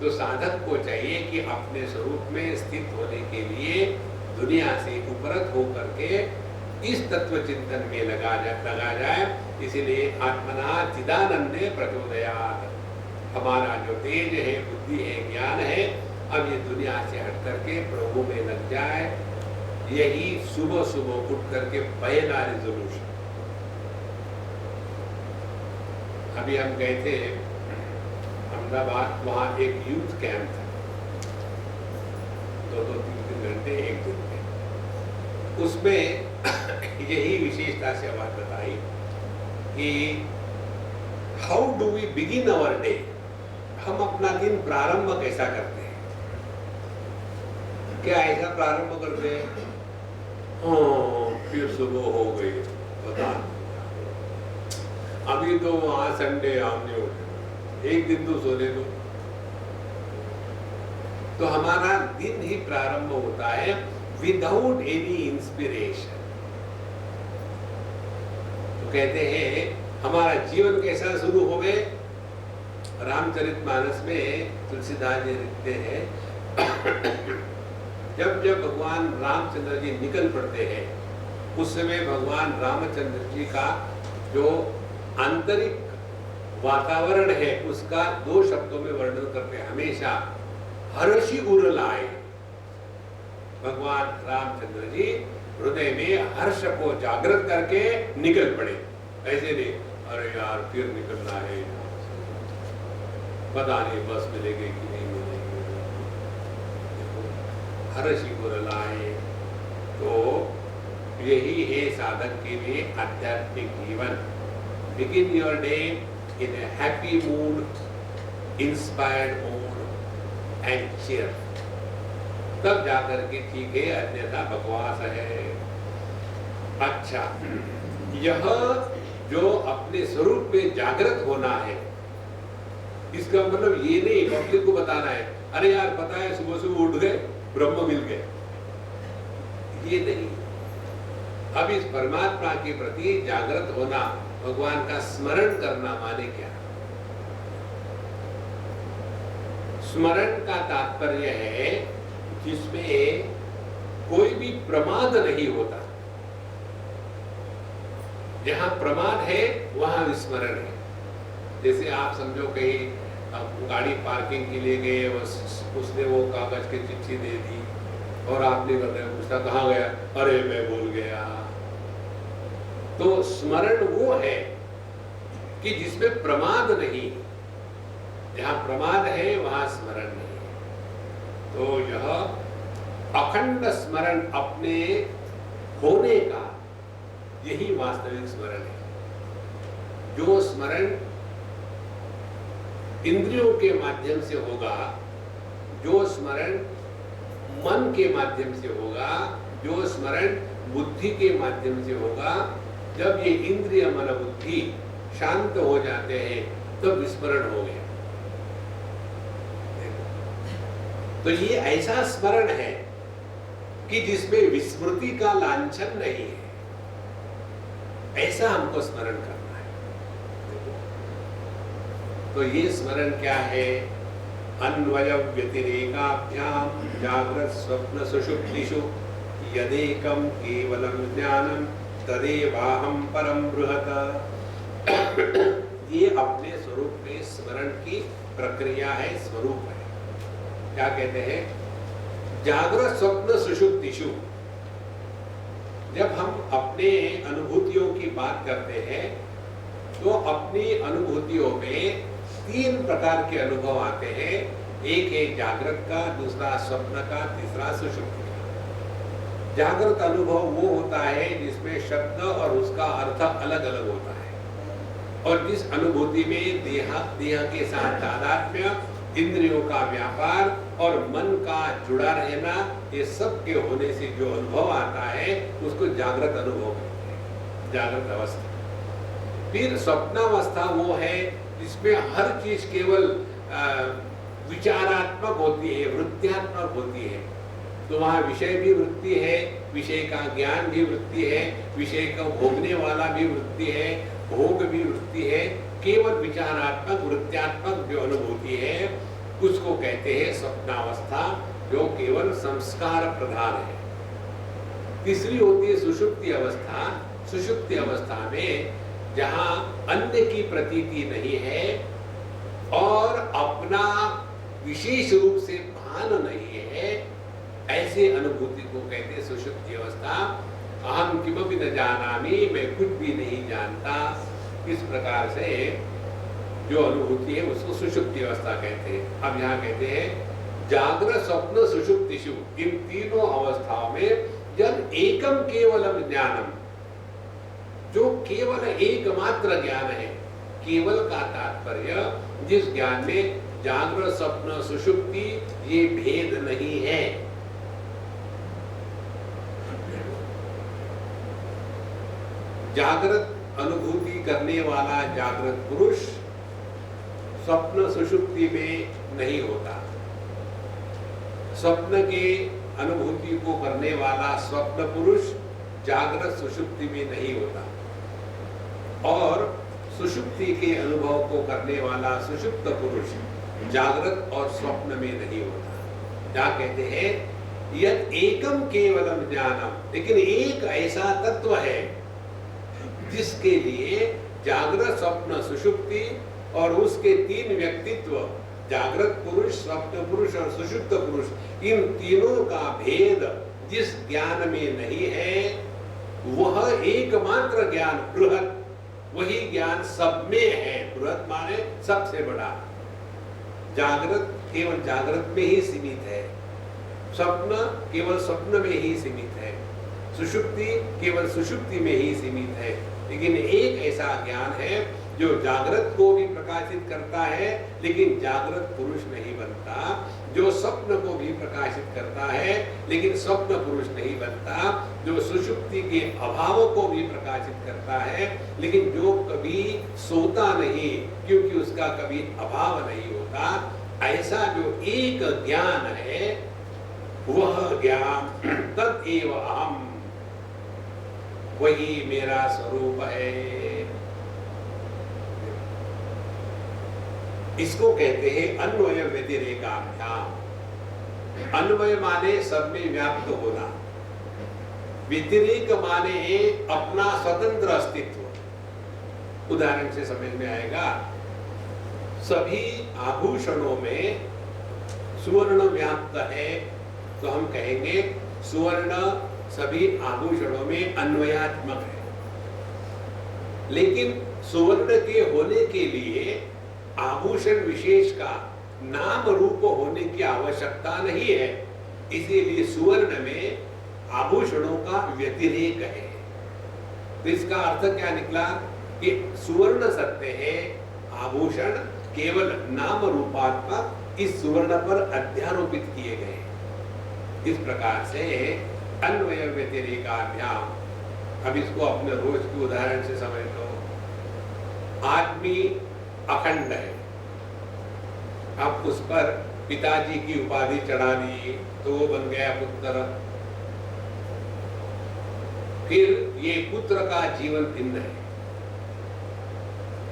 तो साधक को चाहिए कि अपने स्वरूप में स्थित होने के लिए दुनिया से उपरत होकर के इस तत्व चिंतन में लगा जाए। इसीलिए आत्मना चिदानंदे प्रचोदयात्, हमारा जो तेज है, बुद्धि है, ज्ञान है, अब ये दुनिया से हट करके प्रभु में लग जाए। यही सुबह सुबह उठ करके पहला रिजोल्यूशन। अभी हम गए थे अहमदाबाद, वहाँ एक यूथ कैंप था, 2-3 घंटे एक दिन में। उसमें यही विशेषता से बात बताई कि how do we begin our day, हम अपना दिन प्रारंभ कैसा करते हैं। क्या ऐसा प्रारंभ करते हैं फिर सुबह हो गई, पता अभी तो वहां संडे आमने उठे, एक दिन तो सोने दो। तो हमारा दिन ही प्रारंभ होता है विदाउट एनी इंस्पिरेशन। तो कहते हैं हमारा जीवन कैसा शुरू हो गए। रामचरितमानस में तुलसीदास जी लिखते हैं जब जब भगवान रामचंद्र जी निकल पड़ते हैं उस समय भगवान रामचंद्र जी का जो आंतरिक वातावरण है उसका 2 शब्दों में वर्णन करते हैं हमेशा, हर्षि उर लाए। भगवान रामचंद्र जी हृदय में हर्ष को जागृत करके निकल पड़े। ऐसे नहीं अरे यार फिर निकलना है, पता नहीं बस मिलेगी कि नहीं मिलेगी। हर्षि उर लाए, तो यही है साधक के लिए आध्यात्मिक जीवन। Begin your day in a happy mood, inspired mood and cheer. तब जाकर के ठीक है, अन्यथा बकवास है। अच्छा, यह जो अपने स्वरूप में जागृत होना है, इसका मतलब ये नहीं पब्लिक को बताना है अरे यार पता है सुबह सुबह उठ गए ब्रह्म मिल गए, ये नहीं। अब इस परमात्मा के प्रति जागृत होना, भगवान का स्मरण करना माने क्या। स्मरण का तात्पर्य है जिसमें कोई भी प्रमाद नहीं होता। जहां प्रमाद है वहां विस्मरण है। जैसे आप समझो कहीं गाड़ी पार्किंग के लिए गए, उसने वो कागज की चिट्ठी दे दी और आपने पूछा कहाँ गया, अरे मैं भूल गया। तो स्मरण वो है कि जिसमें प्रमाद नहीं, जहां प्रमाद है वहां स्मरण नहीं। तो यह अखंड स्मरण अपने होने का यही वास्तविक स्मरण है। जो स्मरण इंद्रियों के माध्यम से होगा, जो स्मरण मन के माध्यम से होगा, जो स्मरण बुद्धि के माध्यम से होगा, जब ये इंद्रिय मन बुद्धि शांत हो जाते हैं तो विस्मरण हो गया। तो ये ऐसा स्मरण है कि जिसमें विस्मृति का लांछन नहीं है, ऐसा हमको स्मरण करना है। तो ये स्मरण क्या है, अन्वय व्यतिरेकाभ्याम जागृत स्वप्न सुषुप्तिषु यदेकं केवलं ज्ञानम तदेवाहं परम बृहत्। ये अपने स्वरूप में स्मरण की प्रक्रिया है, स्वरूप है। क्या कहते हैं, जागृत स्वप्न सुषुप्तिषु, जब हम अपने अनुभूतियों की बात करते हैं तो अपनी अनुभूतियों में 3 प्रकार के अनुभव आते हैं। एक है जागृत का, दूसरा स्वप्न का, तीसरा सुषुप्ति का। जागृत अनुभव वो होता है जिसमें शब्द और उसका अर्थ अलग अलग होता है, और जिस अनुभूति में देह के साथ तादात्म्य, इंद्रियों का व्यापार और मन का जुड़ा रहना, ये सब के होने से जो अनुभव आता है उसको जागृत अनुभव कहते हैं, जागृत अवस्था। फिर स्वप्नावस्था वो है जिसमें हर चीज केवल विचारात्मक होती है, वृत्त्यात्मक होती है। तो वहाँ विषय भी वृत्ति है, विषय का ज्ञान भी वृत्ति है, विषय को भोगने वाला भी वृत्ति है, भोग भी वृत्ति है। केवल विचारात्मक वृत्त्यात्मक जो अनुभूति है उसको कहते हैं स्वप्नावस्था, जो केवल संस्कार प्रधान है। तीसरी होती है सुषुप्ति अवस्था। सुषुप्ति अवस्था में जहाँ अन्य की प्रतीति नहीं है और अपना विशेष रूप से भान नहीं है, ऐसे अनुभूति को कहते हैं सुषुप्ति अवस्था। अहम किमपि न जानामि, मैं कुछ भी नहीं जानता, इस प्रकार से जो अनुभूति है उसको सुषुप्ति अवस्था कहते हैं। अब यहाँ कहते हैं जागृत स्वप्न सुषुप्तिषु, इन तीनों अवस्थाओं में जब एकम केवलम ज्ञानम, जो केवल एकमात्र ज्ञान है, केवल का तात्पर्य जिस ज्ञान में जागृत स्वप्न सुषुप्ति ये भेद नहीं है। जागृत अनुभूति करने वाला जागृत पुरुष स्वप्न सुषुप्ति में नहीं होता, स्वप्न के अनुभूति को करने वाला स्वप्न पुरुष जागृत सुषुप्ति में नहीं होता, और सुषुप्ति के अनुभव को करने वाला सुषुप्त पुरुष जागृत और स्वप्न में नहीं होता। क्या कहते हैं? यद एकम केवलम ज्ञानम, लेकिन एक ऐसा तत्व है जिसके लिए जागृत स्वप्न सुषुप्ति और उसके 3 व्यक्तित्व, जागृत पुरुष, स्वप्न पुरुष और सुषुप्त पुरुष, इन तीनों का भेद जिस ज्ञान में नहीं है, वह एकमात्र ज्ञान बृहत, वही ज्ञान सब में है। बृहत माने सबसे बड़ा। जागृत केवल जागृत में ही सीमित है, स्वप्न केवल स्वप्न में ही सीमित है, सुषुप्ति केवल सुषुप्ति में ही सीमित है। लेकिन एक ऐसा ज्ञान है जो जागृत को भी प्रकाशित करता है लेकिन जागृत पुरुष नहीं बनता, जो स्वप्न को भी प्रकाशित करता है लेकिन स्वप्न पुरुष नहीं बनता, जो सुषुप्ति के अभाव को भी प्रकाशित करता है लेकिन जो कभी सोता नहीं क्योंकि उसका कभी अभाव नहीं होता, ऐसा जो एक ज्ञान है वह ज्ञान तदेव अहम, वही मेरा स्वरूप है। इसको कहते हैं अन्वय व्यतिरेकाभ्याम। अन्वय माने सब में व्याप्त होना, व्यतिरेक माने अपना स्वतंत्र अस्तित्व। उदाहरण से समझ में आएगा, सभी आभूषणों में सुवर्ण व्याप्त है तो हम कहेंगे सुवर्ण सभी आभूषणों में अन्वयात्मक है। लेकिन सुवर्ण के होने के लिए आभूषण विशेष का नाम रूप होने की आवश्यकता नहीं है, इसीलिए सुवर्ण में आभूषणों का व्यतिरेक है। तो इसका अर्थ क्या निकला कि सुवर्ण सत्य है, आभूषण केवल नाम रूपात्मक इस सुवर्ण पर अध्यारोपित किए गए। इस प्रकार से अन्वय व्यतिरेकाभ्याम। अब इसको अपने रोज के उदाहरण से समझ लो। आदमी अखंड है, अब उस पर पिताजी की उपाधि चढ़ा दी तो वो बन गया पुत्र। फिर ये पुत्र का जीवन भिन्न है,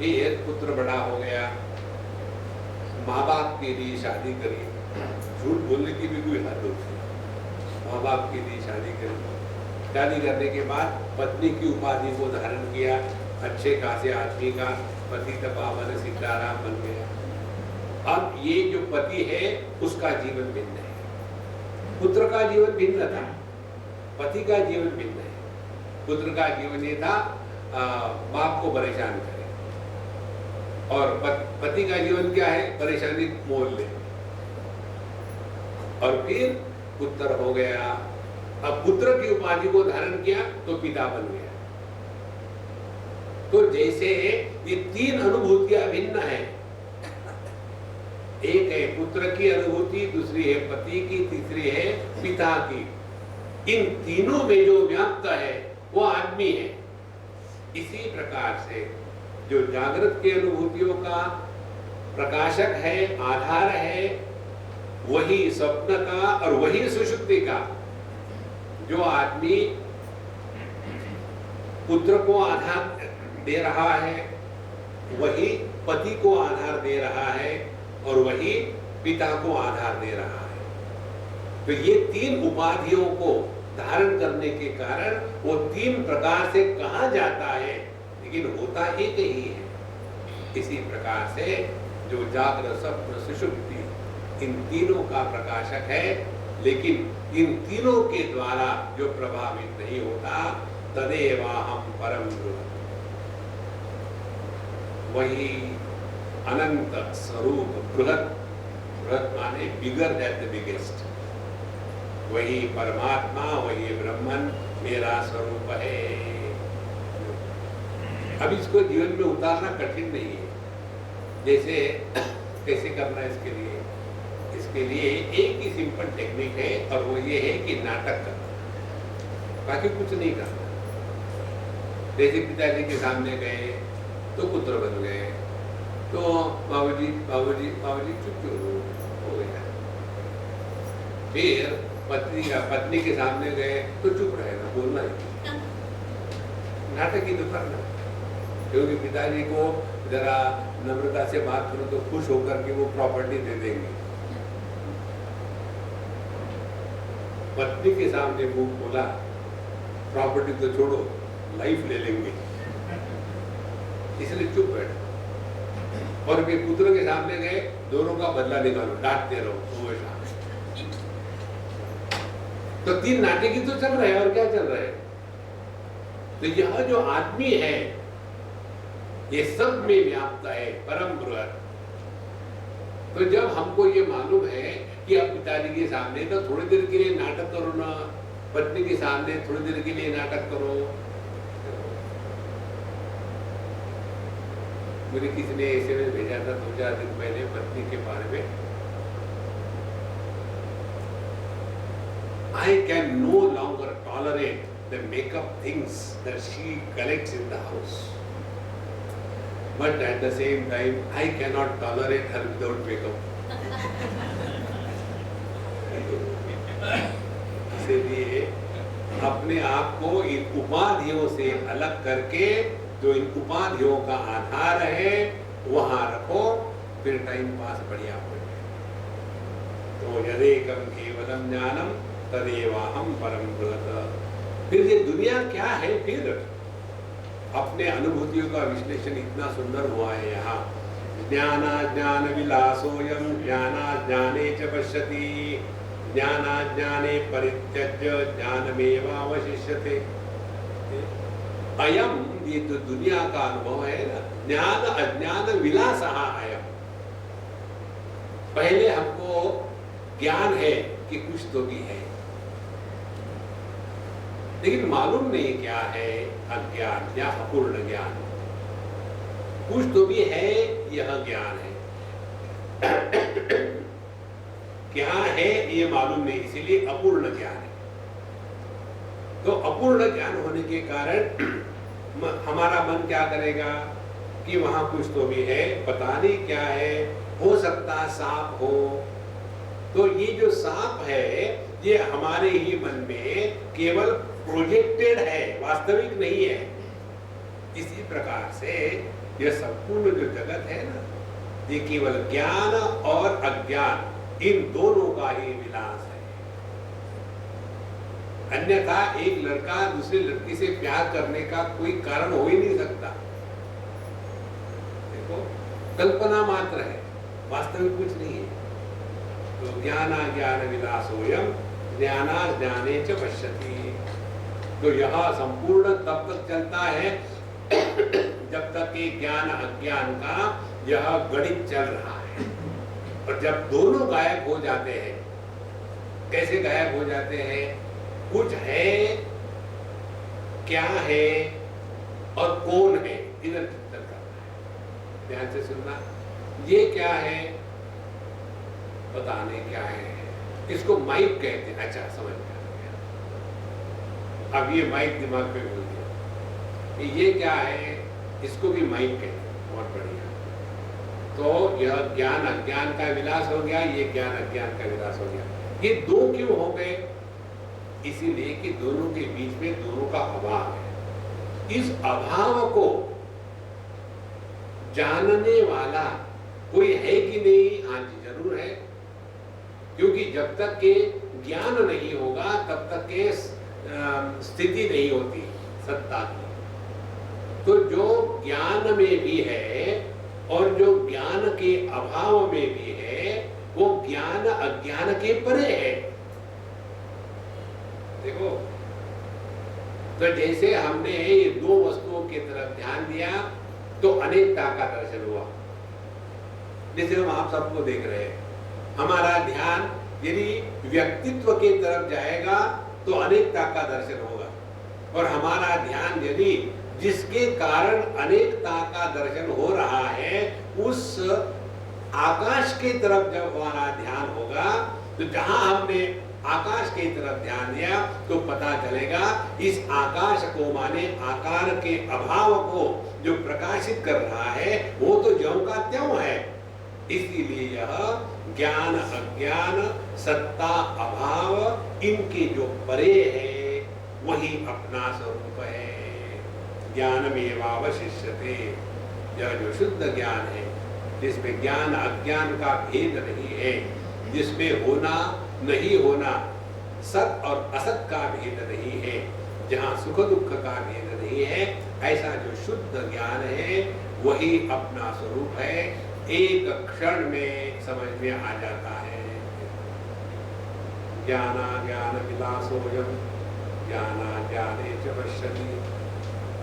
ये पुत्र बड़ा हो गया, माँ बाप के लिए शादी करी, झूठ बोलने की भी कोई हद होती है, माँ बाप के लिए शादी करी, शादी करने के बाद पत्नी की उपाधि को धारण किया, अच्छे खासे आदमी का पति पावन सीताराम बन गया। अब ये जो पति है उसका जीवन भिन्न है, पुत्र का जीवन भिन्न था, पति का जीवन भिन्न है। पुत्र का जीवन ये था बाप को परेशान करे, और पति का जीवन क्या है? परेशानी मोल ले। और फिर पुत्र हो गया, अब पुत्र की उपाधि को धारण किया तो पिता बन गया। तो जैसे ये तीन अनुभूतियां भिन्न है, एक है पुत्र की अनुभूति, दूसरी है पति की, तीसरी है पिता की। इन तीनों में जो व्याप्त है वो आदमी है। इसी प्रकार से जो जागृत की अनुभूतियों का प्रकाशक है, आधार है, वही स्वप्न का और वही सुषुप्ति का। जो आदमी पुत्र को आधार दे रहा है, वही पति को आधार दे रहा है, और वही पिता को आधार दे रहा है। तो ये तीन उपाधियों को धारण करने के कारण वो तीन प्रकार से कहा जाता है, लेकिन होता एक ही है। इसी प्रकार से जो जागृत, स्वप्न, सुषुप्ति इन तीनों का प्रकाशक है, लेकिन इन तीनों के द्वारा जो प्रभावित नहीं होता, तदेवाहम परम बृहत्, वही अनंत स्वरूप बृहत्, बृहत् माने बिगर दैन द बिगेस्ट, वही परमात्मा, वही ब्रह्मन मेरा स्वरूप है। अब इसको जीवन में उतारना कठिन नहीं है। जैसे कैसे करना है इसके लिए एक ही सिंपल टेक्निक है, और वो ये है कि नाटक करना, बाकी कुछ नहीं करना। जैसे पिताजी के सामने गए तो पुत्र बन गए, तो बाबूजी बाबूजी बाबूजी चुप हो गया। फिर पत्नी के सामने गए तो चुप रहेगा, बोलना ही, नाटक ही तो करना। क्योंकि पिताजी को जरा नम्रता से बात करो तो खुश होकर के वो प्रॉपर्टी दे देंगे। पत्नी के सामने मुंह खोला, प्रॉपर्टी तो छोड़ो, लाइफ ले लेंगे, इसलिए चुप बैठो। और फिर पुत्र के सामने गए, दोनों का बदला निकालो, डांटते रहो, वो तो तीन नाटक ही तो चल रहे हैं, और क्या चल रहे हैं? तो यह जो आदमी है ये सब में व्याप्त है, परम बृहत्। तो जब हमको ये मालूम है कि अब पिताजी के सामने तो थोड़ी देर के लिए नाटक करो ना, पत्नी के सामने थोड़ी देर के लिए नाटक करो। मुझे किसी ने एसएमएस भेजा था 2-4 दिन पहले पत्नी के बारे में, I can no longer tolerate the makeup things that she collects in the house, but at the same time I cannot tolerate her without makeup. इसलिए अपने आप को इन उपाधियों से अलग करके, जो इन उपाधियों का आधार है वहां रखो, फिर टाइम पास बढ़िया हो जाए। तो यदेकम केवलम ज्ञानम तदेवाहम परम बृहत्। फिर ये दुनिया क्या है? फिर अपने अनुभूतियों का विश्लेषण इतना सुंदर हुआ है यहाँ। ज्ञानाज्ञान विलासोयम ज्ञानाज्ञाने च पश्यति, ज्ञानाज्ञाने परित्यज्य ज्ञानमेवावशिष्यते। अयम, ये तो दुनिया का अनुभव है ना, ज्ञान अज्ञान विलासः अयम। पहले हमको ज्ञान है कि कुछ तो भी है, लेकिन मालूम नहीं क्या है, अज्ञान या अपूर्ण ज्ञान। कुछ तो भी है, यह ज्ञान है। क्या है ये मालूम नहीं, इसीलिए अपूर्ण ज्ञान है। तो अपूर्ण ज्ञान होने के कारण हमारा मन क्या करेगा कि वहां कुछ तो भी है, पता नहीं क्या है, हो सकता सांप हो। तो ये जो सांप है ये हमारे ही मन में केवल प्रोजेक्टेड है, वास्तविक नहीं है। इसी प्रकार से यह संपूर्ण जो जगत है ना, ये केवल ज्ञान और अज्ञान इन दोनों का ही विलास है। अन्यथा एक लड़का दूसरी लड़की से प्यार करने का कोई कारण हो ही नहीं सकता। देखो, कल्पना मात्र है, वास्तविक कुछ नहीं है। तो ज्ञान ज्ञान विलासोयम ज्ञानाज्ञाने च पश्यति। तो यह संपूर्ण तब तक चलता है जब तक कि ज्ञान अज्ञान का यह गणित चल रहा है। और जब दोनों गायब हो जाते हैं, कैसे गायब हो जाते हैं? कुछ है, क्या है और कौन है, इधर चिंतन करना है। ध्यान से सुनना। ये क्या है? पता नहीं क्या है। इसको माइक कहते हैं। अच्छा, समझ में आ गया। अब ये माइक दिमाग पे बोल दिया। ये क्या है? इसको भी माइक कहते हैं। बहुत बढ़िया। तो यह ज्ञान अज्ञान का विलास हो गया, ये ज्ञान अज्ञान का विलास हो गया। ये दो क्यों हो गए? इसीलिए कि दोनों के बीच में दोनों का अभाव है। इस अभाव को जानने वाला कोई है कि नहीं? हाँ जी, जरूर है। क्योंकि जब तक के ज्ञान नहीं होगा तब तक के स्थिति नहीं होती सत्ता की। तो जो ज्ञान में भी है और जो ज्ञान के अभाव में भी है, वो ज्ञान अज्ञान के परे है। देखो, तो जैसे हमने ये दो वस्तुओं की तरफ ध्यान दिया तो अनेकता का दर्शन हुआ। जैसे हम आप सबको देख रहे हैं, हमारा ध्यान यदि व्यक्तित्व की तरफ जाएगा तो अनेकता का दर्शन होगा, और हमारा ध्यान यदि जिसके कारण अनेकता का दर्शन हो रहा है उस आकाश की तरफ जब हमारा ध्यान होगा, तो जहां हमने आकाश की तरफ ध्यान दिया तो पता चलेगा इस आकाश को, माने आकार के अभाव को जो प्रकाशित कर रहा है वो तो ज्यों का त्यों है। इसीलिए यह ज्ञान अज्ञान सत्ता अभाव इनके जो परे है वही अपना स्वरूप है। ज्ञानमेवावशिष्यते, यह जो शुद्ध ज्ञान है जिसमें ज्ञान अज्ञान का भेद नहीं है, जिसमें होना नहीं होना, सत और असत का भेद नहीं है, जहाँ सुख दुख का भेद नहीं है, ऐसा जो शुद्ध ज्ञान है वही अपना स्वरूप है। एक क्षण में समझ में आ जाता है। ज्ञाना ज्ञान विलासोऽयं ज्ञानाज्ञाने च पश्यति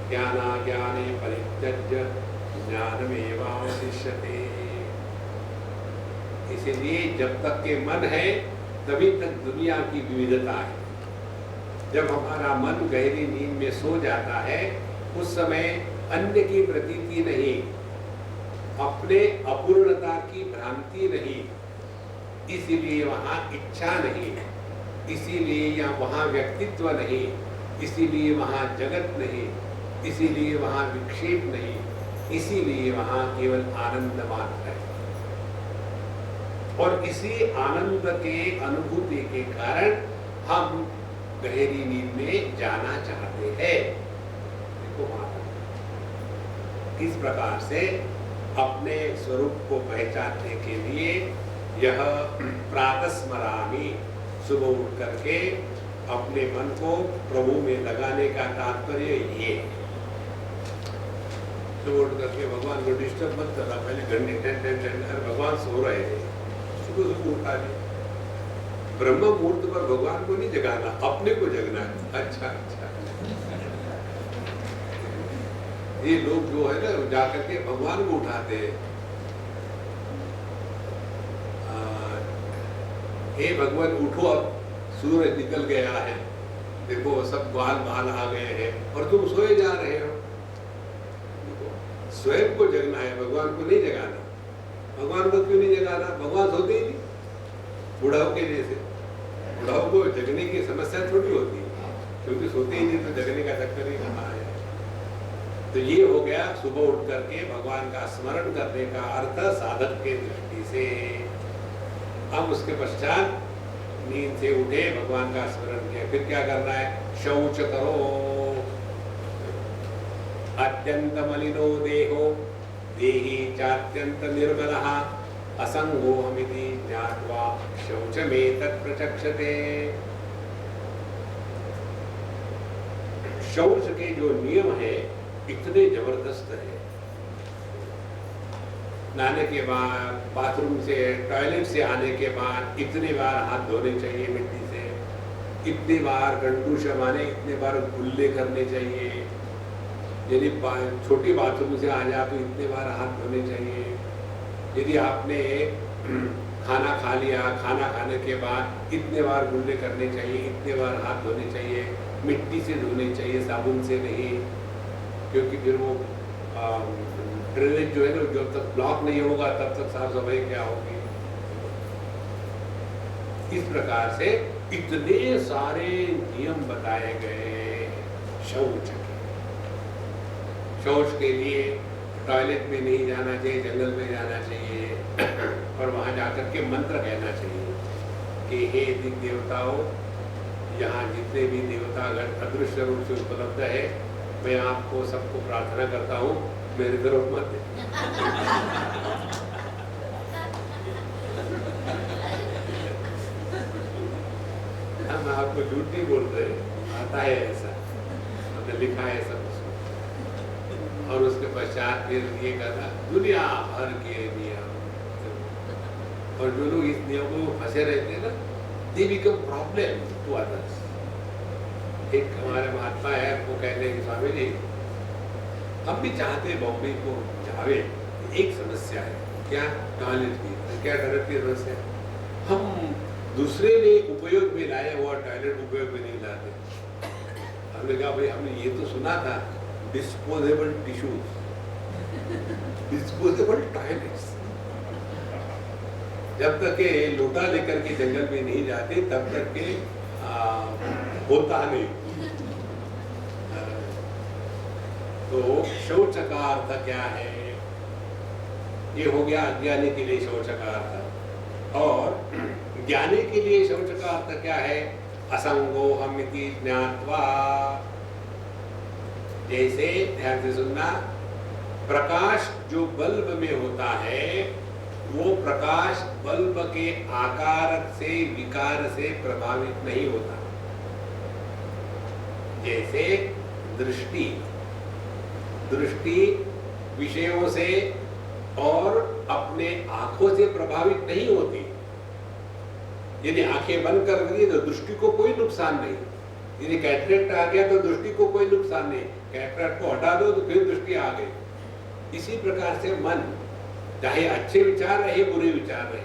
ज्ञानाज्ञाने परित्यज्य ज्ञानमेवावशिष्यते। इसलिए जब तक के मन है तभी तक दुनिया की विविधता है। जब हमारा मन गहरी नींद में सो जाता है उस समय अन्य की प्रतीति नहीं, अपने अपूर्णता की भ्रांति नहीं, इसीलिए वहाँ इच्छा नहीं, इसीलिए यहाँ वहाँ व्यक्तित्व नहीं, इसीलिए वहाँ जगत नहीं, इसीलिए वहाँ विक्षेप नहीं, इसीलिए वहाँ केवल आनंद मात्र है। और इसी आनंद के अनुभूति के कारण हम गहरी नींद में जाना चाहते हैं। देखो माता, इस प्रकार से अपने स्वरूप को पहचानने के लिए यह प्रातस्मरामि, सुबह उठ करके अपने मन को प्रभु में लगाने का तात्पर्य ये। सुबह उठ करके भगवान को डिस्टर्ब मत करना, पहले घंटे भगवान सो रहे थे, सुबह सुबह उठा दिया। ब्रह्म मुहूर्त पर भगवान को नहीं जगाना, अपने को जगना है। अच्छा अच्छा, ये लोग जो है ना जाकर के भगवान को उठाते हैं। हे भगवान उठो, अब सूरज निकल गया है, देखो सब बाल बाल आ गए हैं और तुम सोए जा रहे हो। स्वयं को जगना है, भगवान को नहीं जगाना। भगवान को क्यों नहीं जगाना? भगवान सोते ही नहीं, बुढ़ाओ के जैसे। बुढ़ाओ को जगने की समस्या थोड़ी होती है, क्योंकि सोते ही नहीं तो जगने का चक्कर ही कहाँ है। तो ये हो गया सुबह उठ करके भगवान का स्मरण करने का अर्थ साधक के दृष्टि से। अब उसके पश्चात नींद से उठे, भगवान का स्मरण किया, फिर क्या करना है? शौच करो। अत्यंत मलिनो देहो देहि चात्यंत निर्मलः असंगोहमिति ज्ञात्वा शौचमेतत् प्रचक्षते। शौच के जो नियम है इतने जबरदस्त है। नहाने के बाद, बाथरूम से, टॉयलेट से आने के बाद इतने बार हाथ धोने चाहिए मिट्टी से, इतने बार कंडूश माने इतने बार कुल्ले करने चाहिए। यदि छोटी बाथरूम से आ जाए तो इतने बार हाथ धोने चाहिए। यदि आपने खाना खा लिया, खाना खाने के बाद इतने बार कुल्ले करने चाहिए, इतने बार हाथ धोने चाहिए, मिट्टी से धोने चाहिए, साबुन से नहीं, क्योंकि फिर वो ड्रेनेज जो है ना, जब तक ब्लॉक नहीं होगा तब तक साफ सफाई क्या होगी। इस प्रकार से इतने सारे नियम बताए गए शौच के। शौच के लिए टॉयलेट में नहीं जाना चाहिए, जंगल में जाना चाहिए और वहां जाकर के मंत्र कहना चाहिए कि हे दिक देवताओं, यहाँ जितने भी देवतागण अदृश्य रूप से उपलब्ध है, मैं आपको सबको प्रार्थना करता हूँ मेरी तरफ मत दे। हम आपको झूठ नहीं बोल रहे, आता है ऐसा, हमने लिखा है सब उसमें। और उसके पश्चात फिर ये कहना दुनिया भर के नियम, और जो लोग इस नियमों में फंसे रहते हैं ना, they become problem to others. एक हमारे महात्मा है, वो कहते हैं कि स्वामी जी हम भी चाहते बॉम्बे को जावे, एक समस्या है, क्या? टॉयलेट की। क्या टॉयलेट की समस्या? हम दूसरे ने उपयोग में लाए हुआ टॉयलेट उपयोग में नहीं लाते। हमने कहा भाई हमने ये तो सुना था डिस्पोजेबल टिश्यूज, डिस्पोजेबल टॉयलेट्स। जब तक के लोटा लेकर के जंगल में नहीं जाते तब तक के होता नहीं। तो शौच का अर्थ क्या है? ये हो गया अज्ञानी के लिए शौच का अर्थ। और ज्ञानी के लिए शौच का अर्थ क्या है? असंगो हम इति ज्ञात्वा। जैसे ध्यान से सुनना, प्रकाश जो बल्ब में होता है वो प्रकाश बल्ब के आकार से विकार से प्रभावित नहीं होता। जैसे दृष्टि, दृष्टि विषयों से और अपने आंखों से प्रभावित नहीं होती। यदि आंखें बंद कर दी तो दृष्टि को कोई नुकसान नहीं। यदि कैटरेक्ट आ गया तो दृष्टि को कोई नुकसान नहीं, कैटरेक्ट को हटा दो तो फिर दृष्टि आ गई। इसी प्रकार से मन, चाहे अच्छे विचार रहे बुरे विचार रहे,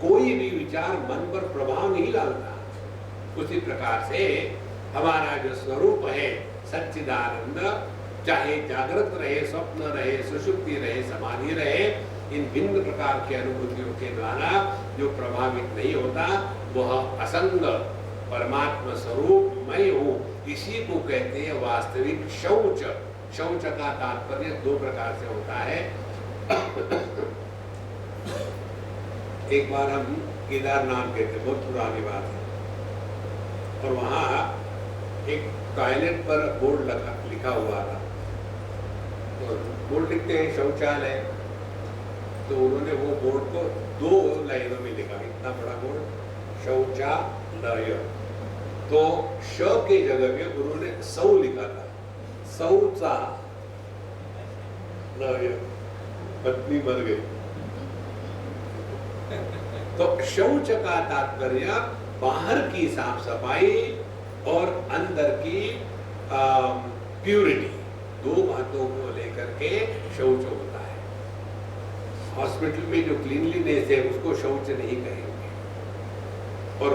कोई भी विचार मन पर प्रभाव नहीं डालता। उसी प्रकार से हमारा जो स्वरूप है सच्चिदानंद, चाहे जागृत रहे, स्वप्न रहे, सुषुप्ति रहे, समाधि रहे, इन भिन्न प्रकार की अनुभूतियों के द्वारा जो प्रभावित नहीं होता वह असंग परमात्मा स्वरूप मैं हूँ। इसी को कहते हैं वास्तविक शौच। शौच का तात्पर्य दो प्रकार से होता है। एक बार हम केदारनाथ गए थे, बहुत पुरानी बात है, और वहाँ एक टॉयलेट पर बोर्ड लिखा हुआ था। तो बोर्ड लिखते हैं शौचालय, तो उन्होंने वो बोर्ड को 2 लाइनों में लिखा, इतना बड़ा बोर्ड, शौचालय। तो श के जगह पे उन्होंने सौ लिखा था, शौचा लय, पत्नी मर गई। तो शौच का तात्पर्य बाहर की साफ सफाई और अंदर की प्यूरिटी, दो बातों को लेकर के शौच होता है। हॉस्पिटल में जो क्लीनलीनेस है उसको शौच नहीं कहेंगे। और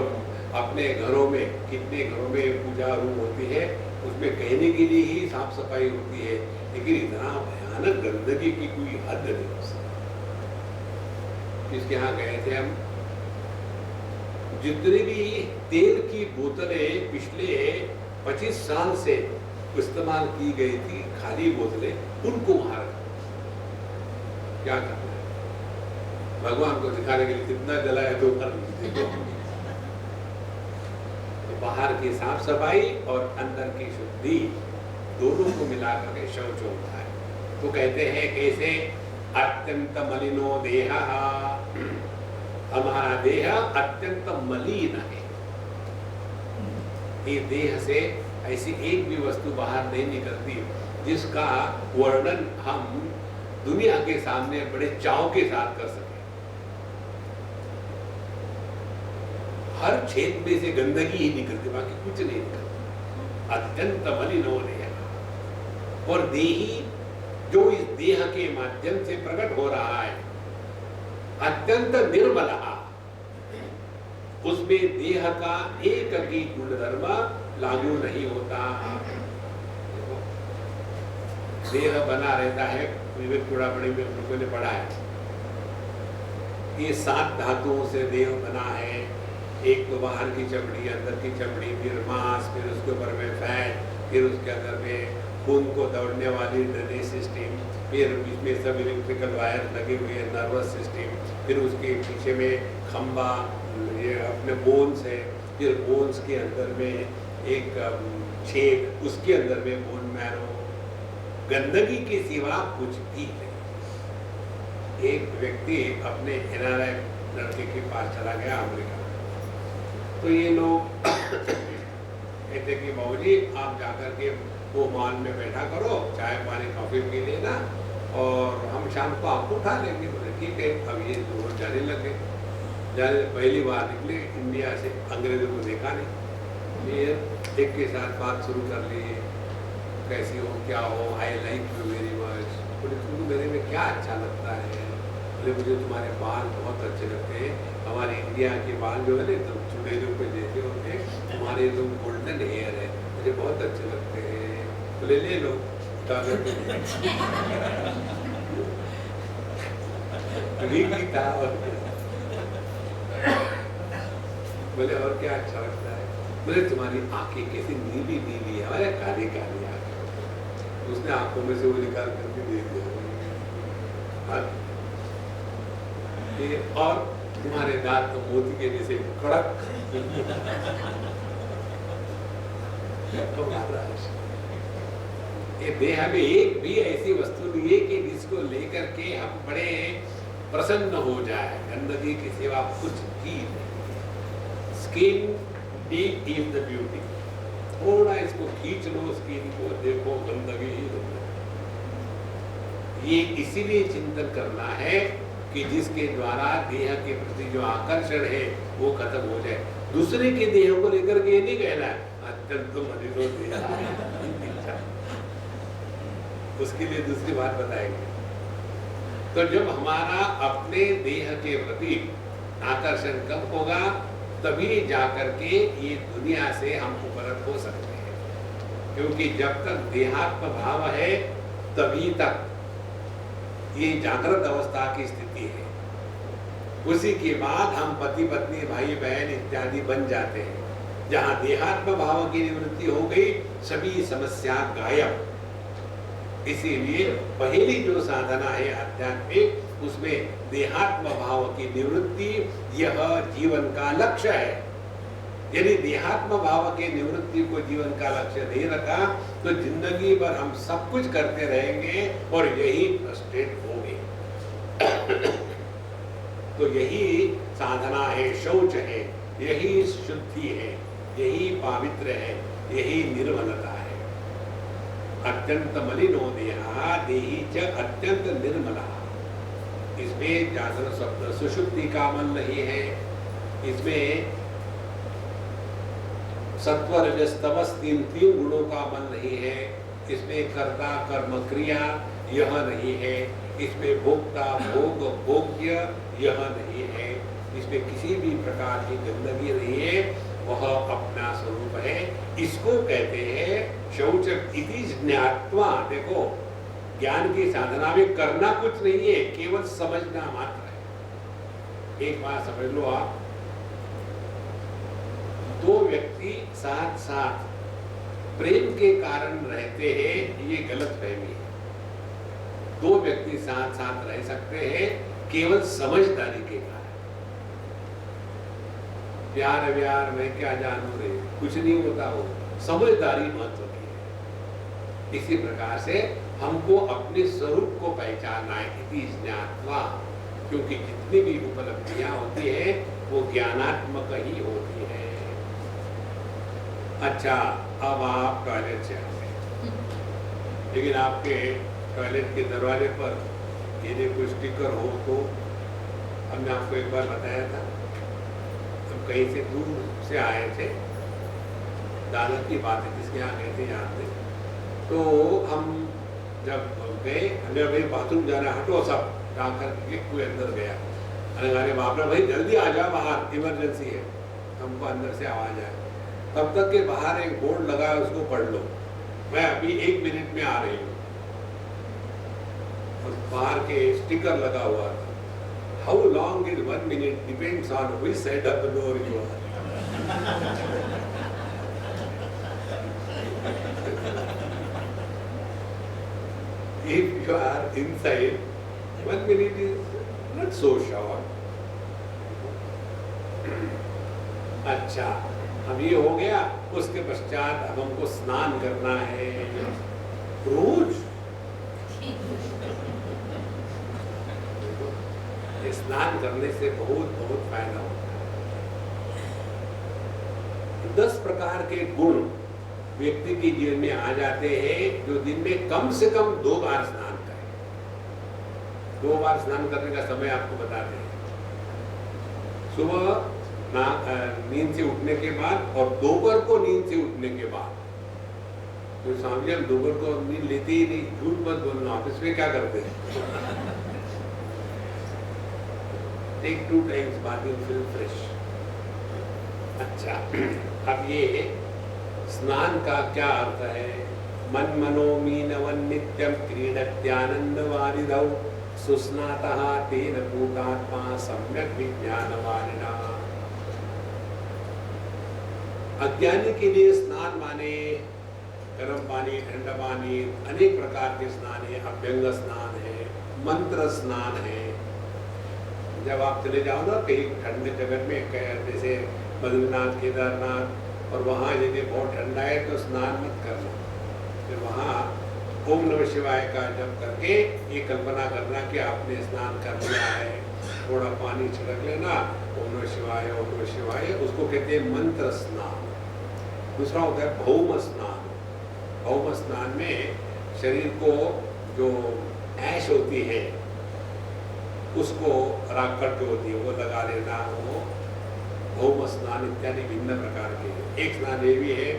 अपने घरों में, कितने घरों में पूजा रूम होती है, उसमें कहने के लिए ही साफ सफाई होती है, लेकिन इतना भयानक गंदगी की कोई हद नहीं हो सकती। इसके यहाँ गए थे हम, जितने भी तेल की बोतलें पिछले 25 साल से इस्तेमाल की गई थी, खाली बोतलें, उनको वहां क्या करना है, भगवान को दिखाने के लिए कितना जलाया तो कर देखो। तो बाहर की साफ सफाई और अंदर की शुद्धि दोनों को मिलाकर के शौच होता है। तो कहते हैं कैसे, अत्यंत मलिनो देह, हमारा देह अत्यंत मलिन है। ये देह से ऐसी एक भी वस्तु बाहर नहीं निकलती जिसका वर्णन हम दुनिया के सामने बड़े चाव के साथ कर सके। हर छेद में से गंदगी ही निकलती, बाकी कुछ नहीं निकलता। अत्यंत मलिनो देह। और देही जो इस देह के माध्यम से प्रकट हो रहा है, अत्यंत निर्मल, उसमें देह का एक भी गुणधर्म लागू नहीं होता। देह बना रहता है, विवेक चूड़ामणि में हम लोगों ने पढ़ा है, ये 7 धातुओं से देह बना है। एक तो बाहर की चमड़ी, अंदर की चमड़ी, फिर मांस, फिर उसके ऊपर में फैट, फिर उसके अंदर में खून को दौड़ने वाली ड्रेनेज सिस्टम, फिर इसमें सब इलेक्ट्रिकल वायर लगे हुए हैं, नर्वस सिस्टम, फिर उसके पीछे में खंबा, ये अपने बोन्स है, फिर बोन्स के अंदर में एक छेद, उसके अंदर में बोन मैरो। गंदगी के सिवा कुछ भी नहीं। एक व्यक्ति अपने NRI लड़के के पास चला गया अमेरिका, तो ये लोग कहते कि बाबूजी आप जाकर के वो मॉल में बैठा करो, चाय पानी कॉफी पी लेना और हम शाम को आपको उठा लेंगे। बोले ठीक है। अब ये दोनों जाने लगे। जाने पहली बार निकले इंडिया से, अंग्रेजों को देखा नहीं, ये एक के साथ बात शुरू कर ली, कैसी हो, क्या हो, I like you very much. बोले तुमको मेरे में क्या अच्छा लगता है? बोले मुझे तुम्हारे बाल बहुत अच्छे लगते हैं, हमारे इंडिया के बाल जो है ना एकदम चुड़ैलों पे जैसे होते हैं, तुम्हारे तो गोल्डन हेयर है, मुझे बहुत अच्छे लगते हैं। बोले ले लो, उठा करके था। बोले और क्या अच्छा लगता है? बोले तुम्हारी आंखें कैसी नीली नीली है, हमारे काली काली आंखें। उसने आंखों में से वो निकाल करके दे दिया। और तुम्हारे दांत तो मोती के जैसे कड़क। तो महाराज ये देह में एक भी ऐसी वस्तु नहीं है कि जिसको लेकर के हम बड़े प्रसन्न हो जाए। गंदगी के सिवा कुछ भी नहीं। Skin deep is the beauty. थोड़ा इसको खींच लो, स्किन को देखो, गंदगी ही गंदगी। ये इसीलिए चिंतन करना है कि जिसके द्वारा देह के प्रति जो आकर्षण है वो खत्म हो जाए। दूसरे के देह को लेकर के ये नहीं कहना है अत्यंत मलिनो देह, उसके लिए दूसरी बात बताएंगे। तो जब हमारा अपने देह के प्रति आकर्षण कम होगा, तभी जाकर के ये दुनिया से हम उपरत हो सकते हैं। क्योंकि जब तक देहात्म भाव है तभी तक ये जागृत अवस्था की स्थिति है। उसी के बाद हम पति पत्नी भाई बहन इत्यादि बन जाते हैं। जहां देहात्म भाव की निवृत्ति हो गई, सभी समस्या गायब। इसीलिए पहली जो साधना है आध्यात्मिक, उसमें देहात्म भाव की निवृत्ति यह जीवन का लक्ष्य है। यदि देहात्म भाव के निवृत्ति को जीवन का लक्ष्य नहीं रखा तो जिंदगी भर हम सब कुछ करते रहेंगे और यही फ्रस्ट्रेट होंगे। तो यही साधना है, शौच है, यही शुद्धि है, यही पवित्र है, यही निर्मलता है। अत्यंत मलिनो देहा देही च अत्यंत निर्मला। इसमें जागरण स्वप्न सुषुप्ति का मन नहीं है। इसमें सत्व रजस तमस तीन गुणों का मन नहीं है। इसमें कर्ता कर्म क्रिया यह नहीं है। इसमें भोक्ता भोग भोग्य यह नहीं है। इसमें किसी भी प्रकार की गंदगी नहीं है, वह अपना स्वरूप है। इसको कहते हैं शौच इति ज्ञात्वा। देखो, ज्ञान की साधना में करना कुछ नहीं है, केवल समझना मात्र है। एक बात समझ लो आप, दो व्यक्ति साथ साथ प्रेम के कारण रहते हैं, ये गलत फहमी है। दो व्यक्ति साथ साथ रह सकते हैं केवल समझदारी के कारण। प्यार व्यार मैं क्या जानू रे, कुछ नहीं होता, वो समझदारी महत्व की है। इसी प्रकार से हमको अपने स्वरूप को पहचानना है, इति ज्ञात्वा। क्योंकि जितनी भी उपलब्धियां होती है वो ज्ञानात्मक ही होती है। अच्छा, अब आप टॉयलेट से आते हैं, लेकिन आपके टॉयलेट के दरवाजे पर यदि कोई स्टिकर हो तो, हमने आपको एक बार बताया था, हम कहीं से दूर से आए थे, दादा की बात है, जिसके यहाँ गए थे याद नहीं। तो हम जब गए, हमें भाई बाथरूम जाना, हटो सब, जाकर के कोई अंदर गया, अरे बाप रे भाई जल्दी आ जाओ बाहर, इमरजेंसी है। हमको अंदर से आवाज आए, तब तक के बाहर एक बोर्ड लगा है, उसको पढ़ लो, मैं अभी 1 मिनट में आ रही हूँ। और बाहर के स्टिकर लगा हुआ था, how long is 1 minute depends on which side of the door you are. If you are inside, 1 minute is not so short. अच्छा, अब ये हो गया। उसके पश्चात अब हमको स्नान करना है रोज। स्नान करने से बहुत बहुत फायदा होता है। 10 प्रकार के गुण व्यक्ति के जीवन में आ जाते हैं, जो दिन में कम से कम 2 बार स्नान करें। 2 बार स्नान करने का समय आपको बताते हैं, सुबह नींद से उठने के बाद और दोपहर को नींद से उठने के बाद। तो स्वामी जी हम दोपहर को नींद लेते ही नहीं, झूठ मत बोलना, ऑफिस में क्या करते हैं? टेक 2 टाइम्स बाद यू फील फ्रेश। अच्छा, अब ये स्नान का क्या अर्थ है? मन मनो मीनवन नित्यम क्रीडत्यानंद वारिधौ सुस्नातः तेन भूतात्मा सम्यक विज्ञानवारिणा। अज्ञानी के लिए स्नान माने गर्म पानी, ठंडा पानी, अनेक प्रकार के स्नान है। अभ्यंग स्नान है, मंत्र स्नान है। जब आप चले जाओ ना कहीं ठंडे जगह में, जैसे बद्रीनाथ, केदारनाथ, और वहाँ यदि बहुत ठंडा है तो स्नान मत करना। फिर वहाँ ओम नमः शिवाय का जप करके ये कल्पना करना कि आपने स्नान कर लिया है, थोड़ा पानी छिड़क लेना, ओम नमः शिवाय, ओम नमः शिवाय, उसको कहते हैं मंत्र स्नान। दूसरा होता है भौम स्नान। भौम स्नान में शरीर को जो ऐश होती है उसको राखड़ जो होती है वो लगा लेना, वो भौम स्नान इत्यादि भिन्न प्रकार के। एक स्नान ये भी है,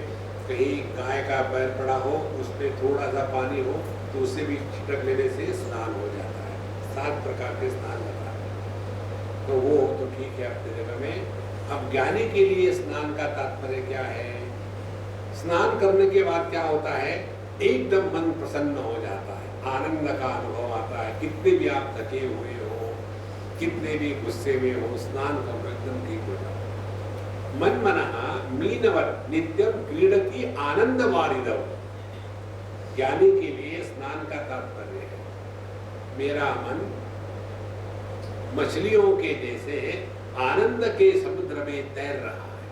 कहीं गाय का पैर पड़ा हो, उसमें थोड़ा सा पानी हो तो उससे भी छिटक लेने से स्नान हो जाता है। 7 प्रकार के स्नान होता है, तो वो तो ठीक है अपनी जगह में। अब ज्ञानी के लिए स्नान का तात्पर्य क्या है? स्नान करने के बाद क्या होता है? एकदम मन प्रसन्न हो जाता है, आनंद का अनुभव आता है। कितने भी आप थके हुए हो, कितने भी गुस्से में हो, स्नान करो एकदम ठीक हो जाओ। मन मनः मीनवत् नित्यम क्रीडति आनंद वारिधौ। ज्ञानी के लिए स्नान का तात्पर्य है मेरा मन मछलियों के जैसे आनंद के समुद्र में तैर रहा है,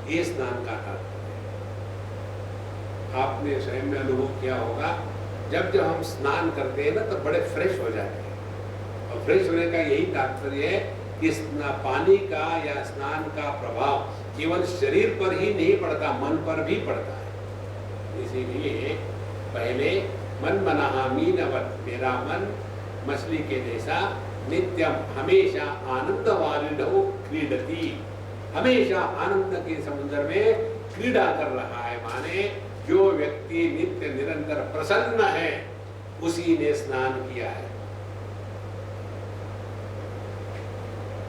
ये स्नान का तात्पर्य है। आपने स्वयं में अनुभव किया होगा, जब जब हम स्नान करते हैं ना तो बड़े फ्रेश हो जाते हैं। और फ्रेश होने का यही तात्पर्य है कि पानी का या स्नान का प्रभाव केवल शरीर पर ही नहीं पड़ता, मन पर भी पड़ता है। इसीलिए पहले मन मनः मीनवत्, मेरा मन मछली के जैसा नित्यम हमेशा आनंद वारिधौ क्रीडति, हमेशा आनंद के समुद्र में क्रीड़ा कर रहा है। माने जो व्यक्ति नित्य निरंतर प्रसन्न है उसी ने स्नान किया है।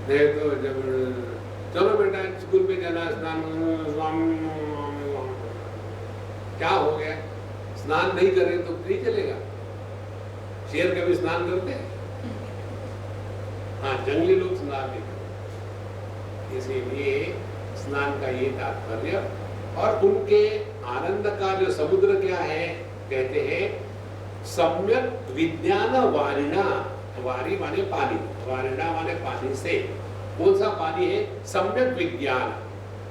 नहीं तो जब चलो बेटा स्कूल में जाना, स्नान, क्या हो गया? स्नान नहीं करे तो नहीं चलेगा। शेर कभी स्नान करते हैं? हाँ, जंगली लोग स्नान नहीं करते। इसीलिए स्नान का ये तात्पर्य। और उनके आनंद का जो समुद्र क्या है, कहते हैं सम्यक विज्ञान वारिणा। वारी माने पानी, वारिणा माने पानी से। कौन सा पानी है? सम्यक विज्ञान,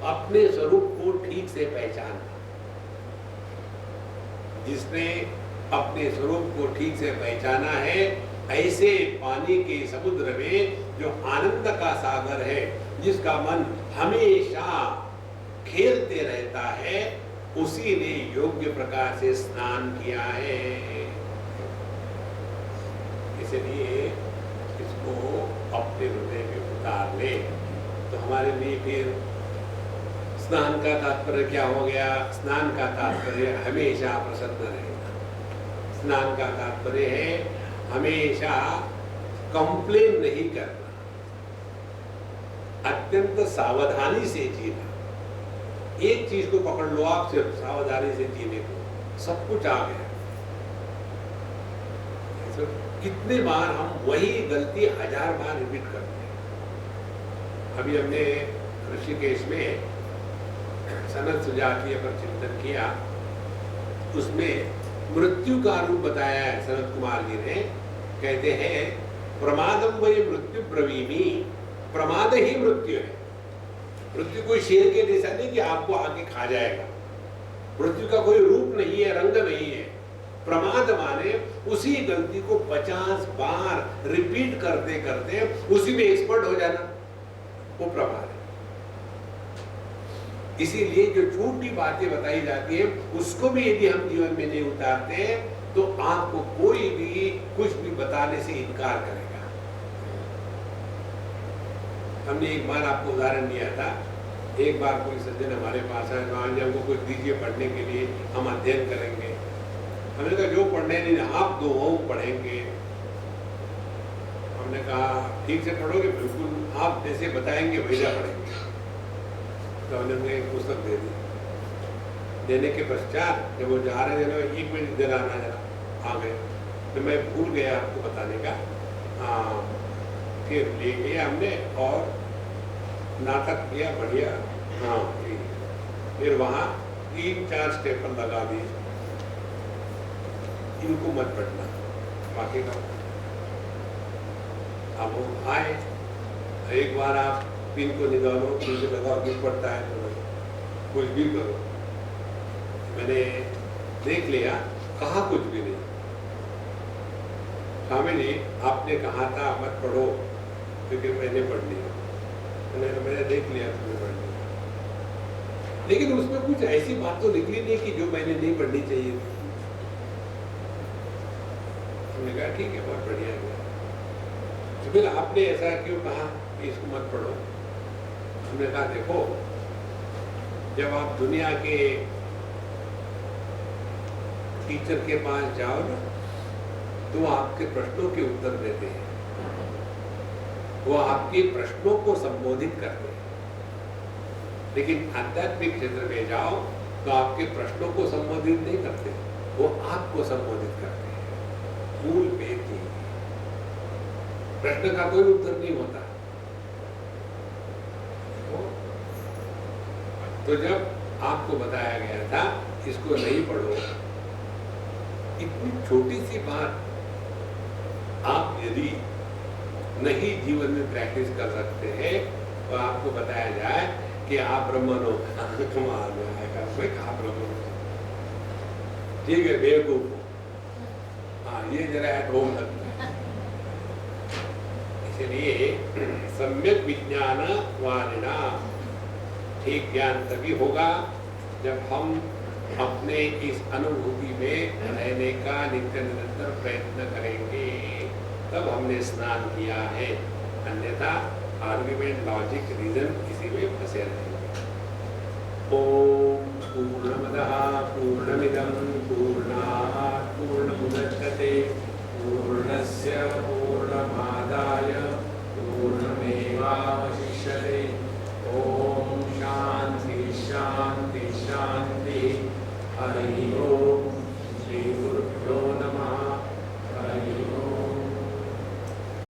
अपने स्वरूप को ठीक से पहचानना। जिसने अपने स्वरूप को ठीक से पहचाना है, ऐसे पानी के समुद्र में जो आनंद का सागर है, जिसका मन हमेशा खेलते रहता है, उसी ने योग्य प्रकार से स्नान किया है। इसलिए इसको अपने हृदय में उतार ले। तो हमारे लिए फिर स्नान का तात्पर्य क्या हो गया? स्नान का तात्पर्य हमेशा प्रसन्न रहना। स्नान का तात्पर्य है हमेशा कंप्लेन नहीं करना, अत्यंत सावधानी से जीना। एक चीज को पकड़ लो आप, सिर्फ सावधानी से जीने को, सब कुछ आ गया। तो कितने बार हम वही गलती 1000 बार रिपीट करते हैं। अभी हमने ऋषिकेश में सनत सुजातीय पर चिंतन किया, उसमें मृत्यु का रूप बताया है सनत कुमार जी ने। कहते हैं प्रमादम वही मृत्यु ब्रवीमी, प्रमाद ही मृत्यु है। मृत्यु कोई शेर के जैसा नहीं कि आपको आके खा जाएगा। मृत्यु का कोई रूप नहीं है, रंग नहीं है। प्रमाद माने उसी गलती को 50 बार रिपीट करते करते उसी में एक्सपर्ट हो जाना, वो प्रमाद है। इसीलिए जो छोटी बातें बताई जाती है उसको भी यदि हम जीवन में नहीं उतारते हैं तो आपको कोई भी कुछ भी बताने से इनकार करेगा। हमने एक बार आपको उदाहरण दिया था, एक बार कोई सज्जन हमारे पास आए, मान हमको कुछ दीजिए पढ़ने के लिए, हम अध्ययन करेंगे। हमने कहा जो पढ़ने नहीं आप दो वो पढ़ेंगे। हमने कहा ठीक से पढ़ोगे? बिल्कुल, आप जैसे बताएंगे वैसा पढ़ेंगे। तो हमने एक पुस्तक दे दी। देने के पश्चात जब वो जा रहे थे, 1 मिनट इधर आना जरा, आ गए तो मैं भूल गया आपको बताने का। फिर ले गया हमने और नाटक किया बढ़िया। हाँ, फिर वहाँ 3-4 स्टेपल लगा दिए, इनको मत पढ़ना, बाकी का। अब वो आए, एक बार आप पिन को निकालो, पिन से लगाओ, पिन पड़ता है तो कुछ भी करो। मैंने देख लिया, कहा कुछ भी नहीं। स्वामी जी आपने कहा था मत पढ़ो, क्योंकि मैंने पढ़ लिया। मैंने देख लिया तुमने पढ़ लिया, लेकिन उसमें कुछ ऐसी बात तो निकली नहीं कि जो मैंने नहीं पढ़नी चाहिए थी। हमने कहा ठीक है, बहुत बढ़िया है। तो फिर आपने ऐसा क्यों कहा कि इसको मत पढ़ो? हमने कहा देखो, जब आप दुनिया के टीचर के पास जाओ ना, तो आपके प्रश्नों के उत्तर देते हैं, वो आपके प्रश्नों को संबोधित करते हैं। लेकिन आध्यात्मिक क्षेत्र में जाओ तो आपके प्रश्नों को संबोधित नहीं करते, वो आपको संबोधित करते हैं। मूल भेद ही प्रश्न का कोई उत्तर नहीं होता। तो जब आपको बताया गया था इसको नहीं पढ़ो, इतनी छोटी सी बात आप यदि नहीं जीवन में प्रैक्टिस कर सकते हैं तो आपको बताया जाए कि आप ब्राह्मण हो, कमाल में आएगा कोई कहा ब्राह्मण हो, ठीक है बेवकूफ हो। हाँ, ये जरा एट होम लगता है। इसलिए सम्यक विज्ञान वाणिना, ठीक ज्ञान तभी होगा जब हम अपने इस अनुभूति में रहने का नित्य निरंतर प्रयत्न करेंगे, तब हमने स्नान किया है। अन्यथा आर्ग्यूमेंट, लॉजिक, रीजन इसी में फंसे रहेंगे। ओम पूर्णमदः पूर्णमिदं पूर्णात् पूर्णमुदच्यते पूर्णस्य पूर्णमादाय पूर्णमेवावशिष्यते। ओम शांति शांति शांति। हरि ओम।